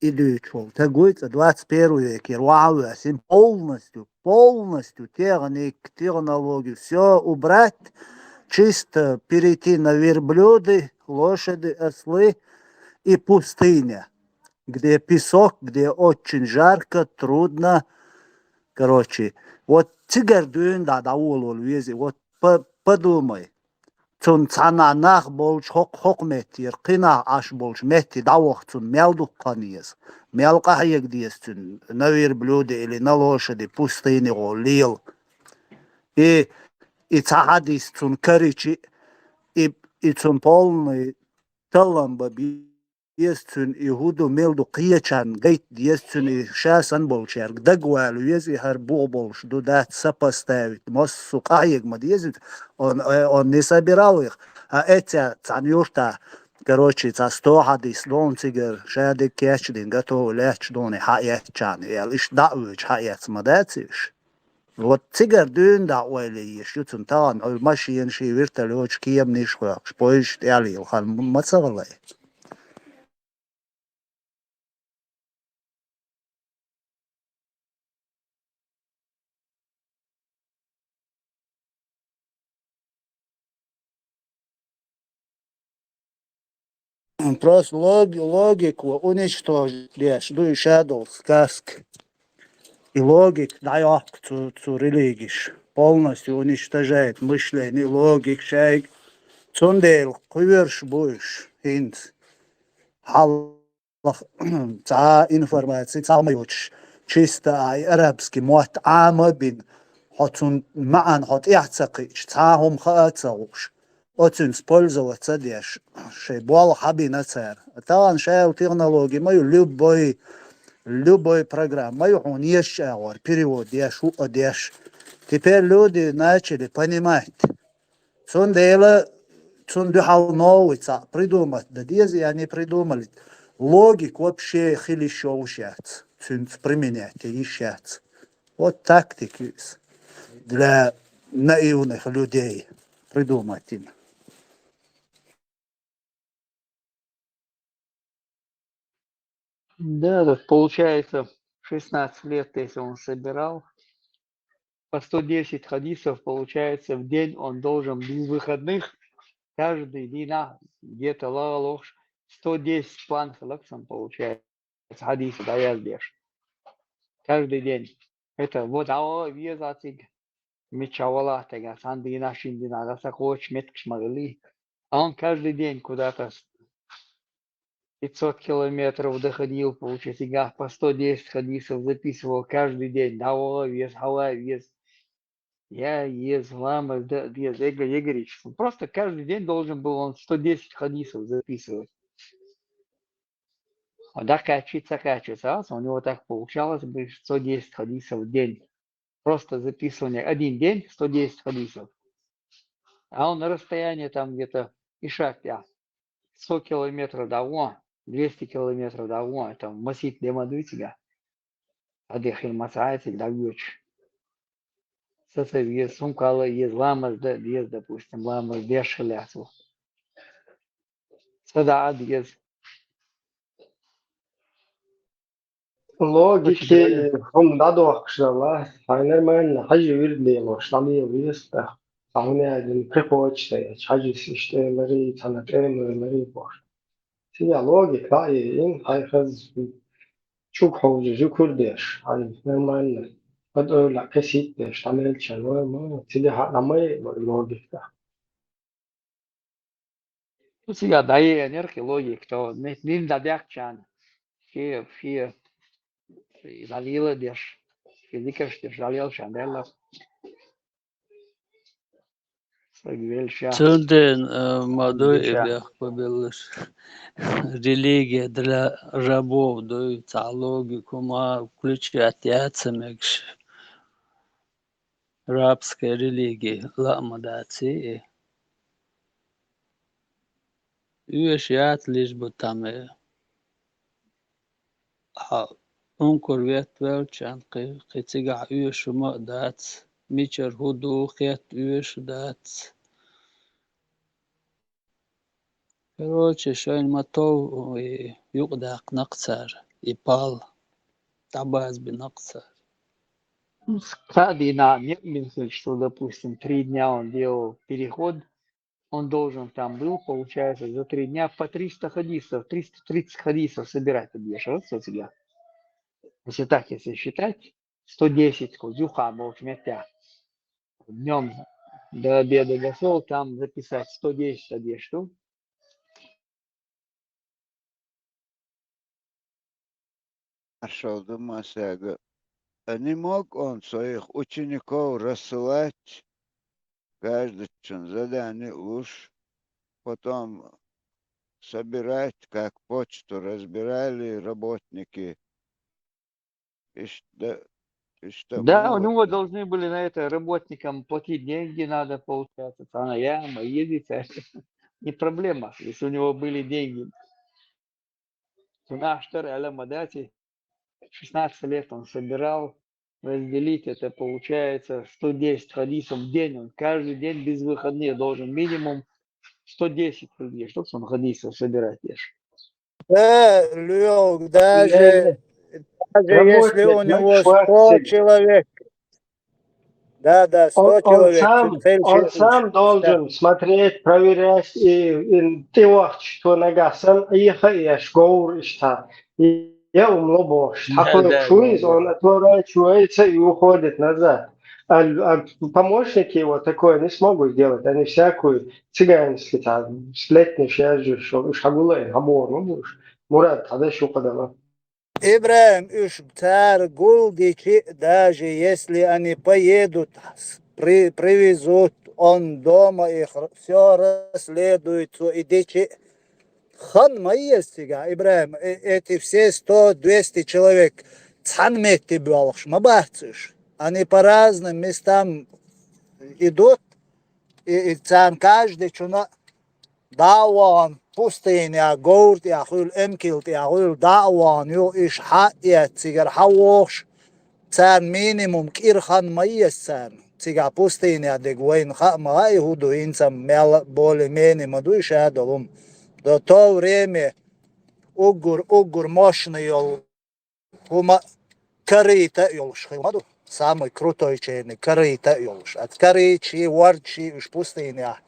идущего. Тагуй 21 век Ервавас. Им полностью технологию, все убрать, чисто перейти на верблюды, лошади, ослы и пустыня, где песок, где очень жарко, трудно. Короче, вот цигардуин да даулул вези, вот подумай. Цун цананах болж хок метир, қина аш болж мети давох цун мелду қаниес. Мелка хайек диес цун на верблюде или на лошади пустыни го лил. И цахадис цун каричи, и цун полный таламба диес цун и худу мелду қиячан гейт диес цун и шасан болж ерг. Дагуалу ези хар бу болж дудат сопоставить. Моссу хайек ма диес, он не собирал их. А эти цанюшта, короче, за 100 хадис, дон цигер, шади кечдин, готовы лечь доны хаячан. Я лишь дауч хаяц мадациш. Вот цигер дün da öyle yaşıyorsun tamam. Maşin şey virtaloç kiyem ne şoyak. Spoiş yani han masavalay. Просто логику уничтожить, лишь, ну и shadow, сказки. И логик дает zu религиш. Полностью уничтожает мышление, логик, шейк. Цундел, куверш буш, хинт. Халлах, ца информация, ца майоч. Чисто арабский, муат амабин. Хотун маан, хот яцакич, ца хум хаацауш. Очень использоваться деш. Шей буал хабина цер. Талан шейл технологии, мою любой программ, мою он ещауар, перевод, деш, деш. Теперь люди начали понимать. Цундела, цундухал новица, придумать. Да дези они придумали. Логик вообще хилищоушец. Цунд применять, ищец. Вот тактики для наивных людей придумать им. Да, так получается 16 лет, если он собирал, по 110 хадисов, получается, в день он должен без выходных, каждый день, где-то ложь, 110 план халаксом получается, хадисы, да, я сбежь. Каждый день. Это вот, везатик, мечавала, тега, сандина, шиндина, расакоч, меткш, могли. А он каждый день куда-то 500 километров доходил, получается, я по 110 хадисов записывал каждый день. Давала вес, хала вес. Я ез, лама, вес, Игоревич. Просто каждый день должен был он 110 хадисов записывать. А да, качается. У него так получалось бы 110 хадисов в день. Просто записывание. Один день 110 хадисов. А он на расстоянии там где-то и шаг, 100 километров до вон. 200 километров да вон, там масит демадуйтига, а дехин масаетик да вьюч. Саса вьез сумкала ез ламаз да вьез, допустим, ламаз дешеляцу. Сада ад ез. Логики, هم دادو خشلا нормально, хажи вирдемо, шлами виста. Сауне один прихочет, хажи сиште мари, цанатем мари бош. Сия логик, да, ин хайхаз чук хожи, жукурдеш, ай нормально. قد لا كسيت اشتمل شنو ما تدي حرامي لوجيك ده Сега дае энерги логик, то ним дадяк чан. Фи залила деш. Dikashtir Jalil Shandela. Церден мадой бях побелыш. Религия для рабов, дой логику ма включать яцемекш. Рабская религия, ламадаци. Уеш ят лишь бы там انكر ويت welchan قيتيجع uеш ما دات ميشر هدو خيت uеш دات короче شاين ما تو يقدق نقصر يبال табаз بنقصر. Кстати, на Мирминске, что, допустим, 3 дня он делал переход, он должен там был, получается, за 3 дня по 300 хадисов, 330 хадисов собирать объешиваться тебя. Если так, если считать, 110 кузюха, болтметя. Днем до обеда дошел, там записать 110 одежду. Нашел дома Сега. Не мог он своих учеников рассылать каждый задание уж, потом собирать, как почту разбирали работники. И чтобы Да, у него должны были на это работникам платить деньги, надо получается. Она яма, ездить, не проблема, если у него были деньги. Наш Аламадати 16 лет он собирал, разделить это получается 110 хадисов в день. Он каждый день без выходных должен минимум 110 хадисов. Что он хадисов собирать ешь? Люк, даже если у него 100 человек, да, 100 человек. Он сам должен смотреть, проверять, и ты что нагасан, и школ, и что. Я умлобош. Такой шуиз, он отворачивается и уходит назад. А помощники его такое не смогут сделать. Они всякую цыганский, там, сплетни, шагулы, габор, ну будешь. Мурат, тогда еще подала. Ибрахим, Ишбтар, Гулдичи, даже если они поедут, привезут, он дома их все расследует, идите. Хан майес сега, Ибрахим, эти все 100-200 человек, цанмек ты балш, мабахциш. Они по разным местам идут, и цан каждый чуна даван, пустыня, горд, яхул эмкилт, яхул даван, ю иш хаят, цигар хавош, цан минимум кир хан майес цан. Цигар пустыня, дегвейн ха май худу инцам мел более-менее мадуй шадолум. До то время угур мощный йол, ума карита йолш, самый крутой чайный, карита йолш. От каричи, варчи, уж пустыня.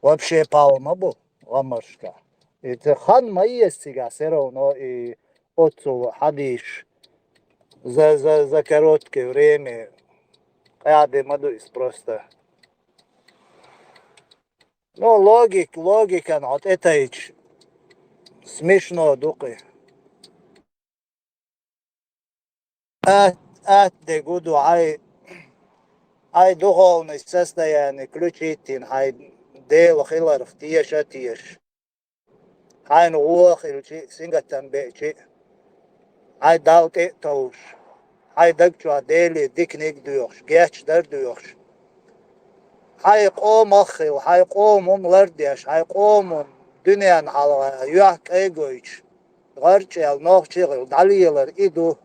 Вообще палма был, ламаршка. Это хан майес сега, все равно и отцу хадиш за короткое время. Я демадусь просто. Ну, логика, вот это и смешно, дукы. Дегуду, ай духовное состояние, ключитин, ай дел хиларов, тиеш. Ай нуох, илчи, сингатан бечи. Ай далте тоуш. Ай дагчу дели, дикник дуйош, геч дар дуйош. حيقوم أخي وحيقوم لرديش حيقوم دنيا على يحك إيجويش غرشي النوخشي دليلر إدو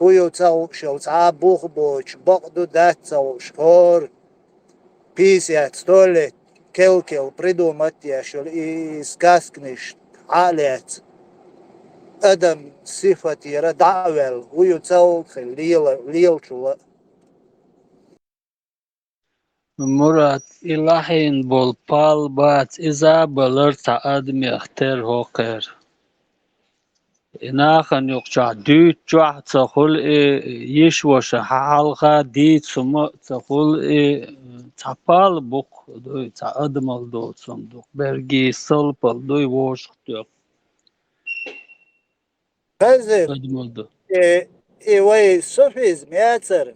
هو تسو شو تعبوخ بوش بقدو دات تسو شكور بيسيات ستولت كيل придумать شو إسكاسكنش عاليات أدم صفتي ردعوال هو تسو ليل شو مراد إلهين بول بال بات إذا بلرت أدمي أختر هوكر إناخن يقشع دوت جوع تخل يشوش حالغا ديت سما تخل تبال بوك دوي تأدمال دو صندوق برجي صلبال دوي وش خطيق كذب أدمال دو إيوي صوفيزم ياتر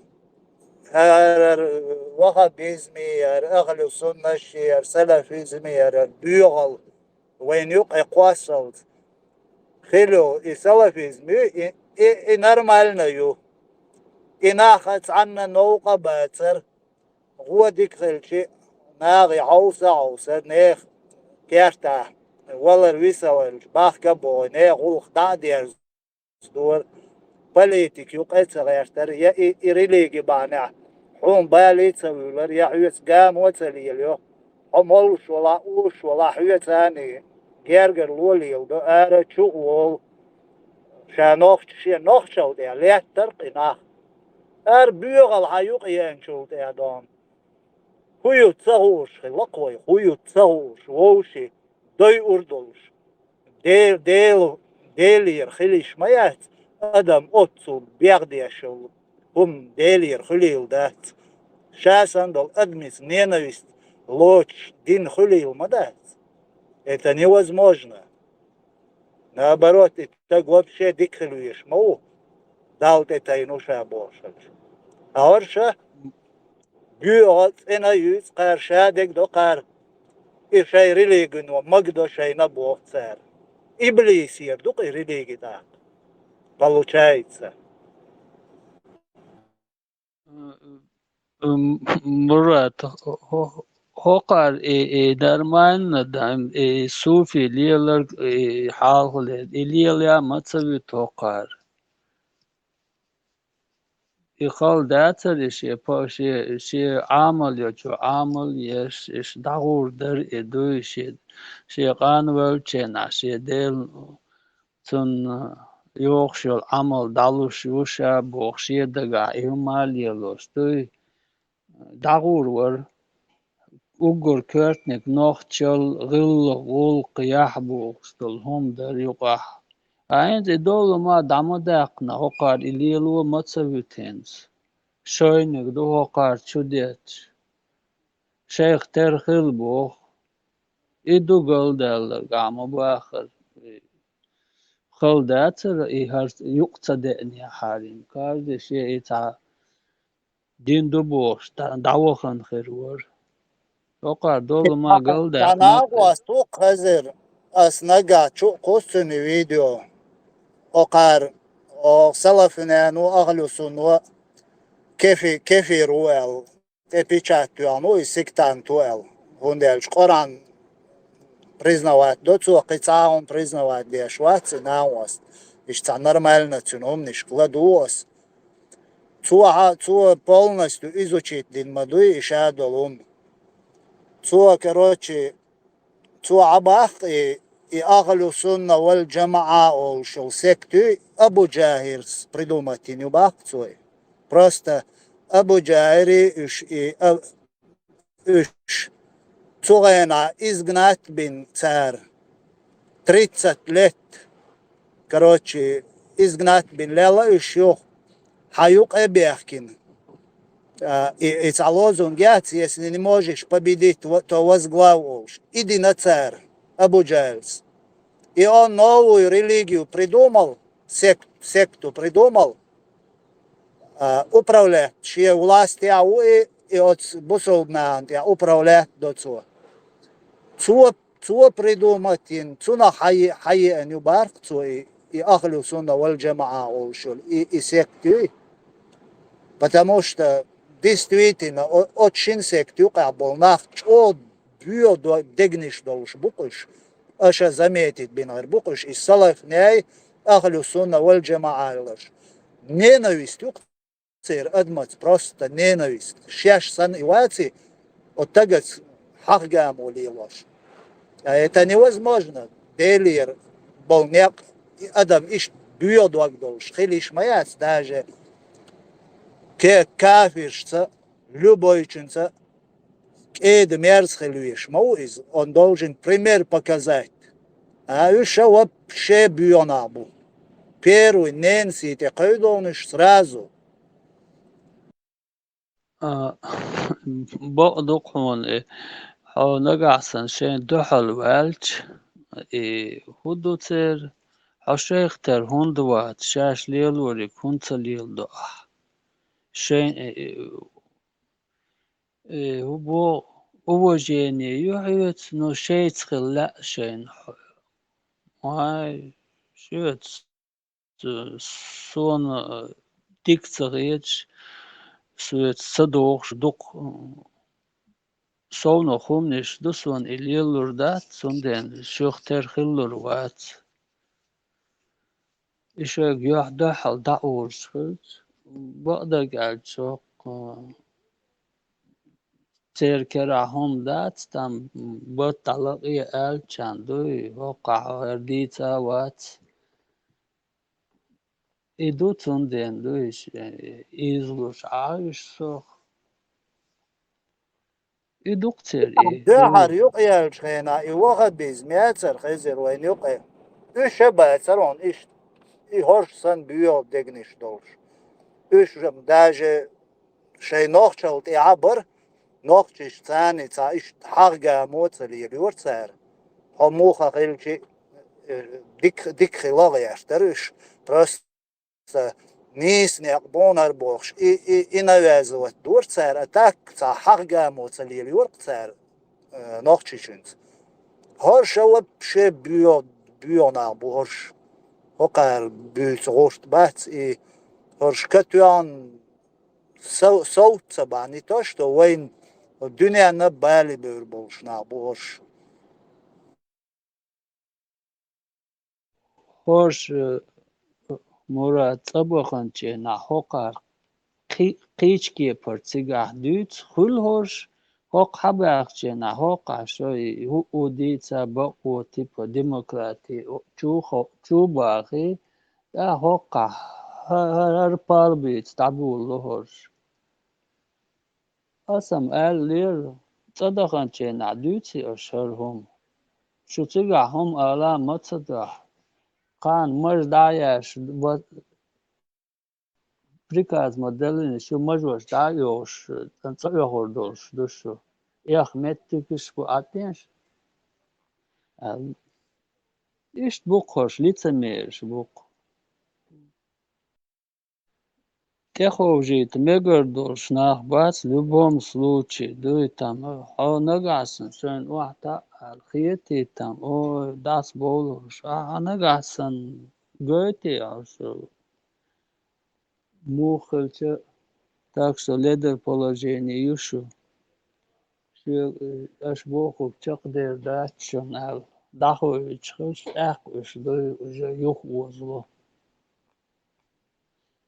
وهابيزمي أغلو سنة سلفيزمي بيغل وين يقع قواسلت خلو سلفيزمي نورمالنا يو إناخت عنا نوقع باتر هو ديك خلشي ناغي عوسة نيخ كيرتا ولا الويسا والباخ كبو نيخ غلق دادير دور بليتك يقعد غيرتر يا إريليجي بانع حون بالي تسويلر يا حيوت قام وتليليو حمولش ولا اوش ولا حيوت ثاني جرجر لولي يودو آره شغل شانوخ شي نوخ شو دي ليه ترقي ناخ بيغل حيوق ينشو دي دون خيو تسهوش خلقوي خيو تسهوش ووشي دوي أردوش ديلير خليش ميات أدم أتسو بيغدي شو هم ديلير خليل دات شاسن дол адмис ненависть, ложь, дин хулил мадат. Это невозможно. Наоборот, ты так вообще дикхилуешь. Мау, дал это и нуша больше. А орша, бюот, юц, карша, дек докар, и шай религию, магдо шай на бог царь. Иблис ердук и религии так. Получается. مرات هوقار درمان دام صوفي ليلر حاول ليليا ما تسوي توقار يخال داتر شي عمل يجو عمل يش دعور در ادو شي قانول چنا شي دل تون يوخشل عمل دالوش يوشا بوخشي دغا يمال يلوستوي دعور ور ugur körtnek nochtjal gillig wol qiyahboogstol hom der yuqah aint idol ma damodak na hoqar ililu matsavutens shoynek do hoqar chudet sheikh ter khilbo idu goldel gamo baakhir khaldater I har yuqtade ni harim karde shay ta din do bosh dawakhan khirwar وقع دول ما قلد تناقوا سوق خزر أسنقا شو قصني فيديو وقار وصلفنا نو أغلو سنو كيف روال تبيشاتو نو يسكتان توال هندلش قران признавать до цього қицаун признавать дешвац науас ишца нормально цуномниш кладуос цуа полностью изучить динмаду и шадолум цуа короче цуа абах и أغلو سنة والجماعة أو شو سكتو أبو جاهر придумать не бах цуа просто أبو جاهري إش цугена изгнать бин царь 30 лет короче изгнать бин лела еще хаюк эбехкин и лозунг если не можешь победить то возглавишь иди на царь Абу Джахль и он новую религию придумал секту придумал управлять чьи власти и от бусулман управлять до цуа цуа придумать цуна хай не барк цуа и ахлю сунна валь джамаа олшул и секты потому что действительно очень секты кабулнах чод бьё дегниш долш букуш аша заметит бинар букуш и салаф ней ахлю сунна валь джамаа лаш ненависть цер адмат просто ненависть шаш сан иваци от тагат хагам улилаш это невозможно делир болняк адам иш бьёдвак долш хилиш маяц даже кафиршца любой чинца кед мерсхелвиш мауиз он должен пример показать а еще вообще бьёнабу первый ненси те койдониш сразу بقدقون حو نقعسن شين دحل والج هدو تير عشيخ تر هندوات شاش ليل وريك هنت ليل دو شين هو جيني يحيط نو شيت خلا شين هاي شيت سون ديك تغيتش سويت صدوخ دوق سونا خمنش دسون إليلور دات سندن شوخ تر خلور وات إيشاق يوح دحل دعور شخص بقدر قاعد شوق تير كرا هم دات تم بطلق آل چندوی وقع ورديتا وات إدو تندن دوش إزلوش عايش سوخ إدوك تير دهر يقيا الشخينا يوغا بيزمياتر خيزر وين يقيا إيش باترون إيش هورش سن بيو دقنش دولش إيش داجة شي نوخشلت يعبر نوخشش ثاني تا إيش حرقا موت اللي يقول سار هموخا خيلشي ديك خلاغي أشترش بس نيس نقبونر بوخش إي نوازوت دور سار أتاك تا حرقا موت اللي يقول سار نوخششنت هرش و بشه بیو نابو هرش هقر بیوت غشت بات ای هرش کتوان صوت سبانی تاشت و وین دنیا نبالی بیر بولش نابو هرش هوش مراد طبخن چه نحقر قیچ کی پرتگاه دوت خل هوش حق حباق چه نحقر شوی هو اودیتا با قوتی پا دموکراتی چو باقی دا حقا هر پال بیت تبول هوش اسم ال لیر صدقن چه ندوتی اشهر هم شو تگاه هم اعلا متصدق قان مش دايش приказ моделин şu majos dayos tantsaya hordos duşu Ahmet tüküş bu atmış iş bu hoş лицемер bu теховжит мегордош нахбац в любом случае дуй там нагасен сон вахта алхиети там о дас болуш нагасен гойти also мухальча так что лидер положение юшу аш боху чакдер дачнал дахович хош ах уж уже юх возло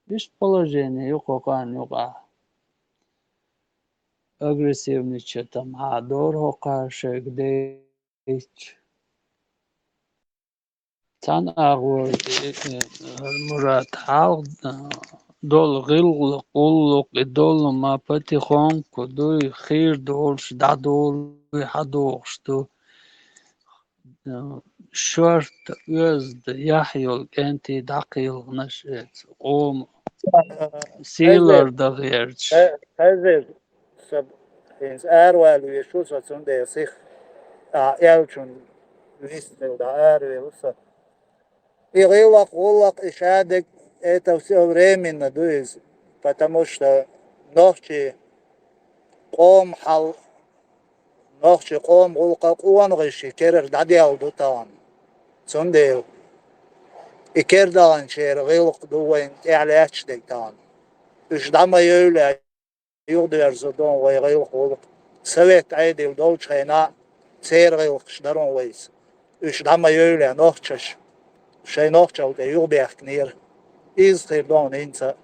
биш положение юкокан юка агрессивный там адор хокашек дейч тан агор мурат хал دول غلق قلق دول ما بتخون كدوي خير دولش دا دول حدوش تو شرط يزد يحيل انتي دقيل نشأت قوم سيلر دغيرش خيزر سب هنز أروال ويشو ساتون ده سيخ يالشون ويستل ده أروال وصا يغيلق غلق إشادك это все временно, то есть, потому что ночи قوم حل نقش قوم غلق قوان غشي كرر داديال دوتان سنديل إكردان شير غلق دوين إعلاتش ديتان إش داما يولي يغدر زدون ويغلق غلق سويت عيدل دولش خينا سير غلق شدرون ويس إش داما يولي نقشش شي نقشل دي يغبيخ كنير إز خيردون إنسا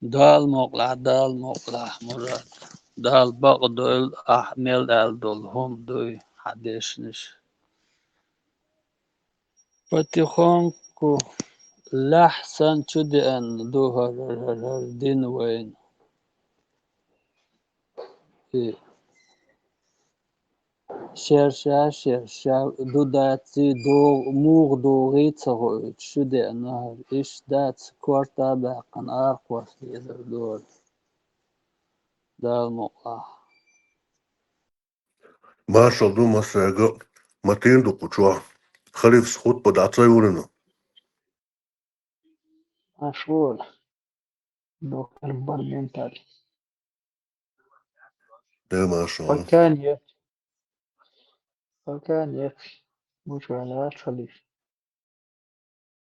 دال مقلع مراد دال بقدل أحمل الدل هم دوي حدشنش فتخونكو لحسن شد أن دوهر دين وين شرشا دوداتي دو موغ دوغي تغويت شد أنهر إش دات كورتا باقن أقوى في دور دال مقلع Marshall Dumas ega matindu kuchua خليف's خطبة ده عطلة Ашвор. Доктор Барменталь. ده ما شاء الله Пока нет. Пока нет. Лучше рановато, Халиф.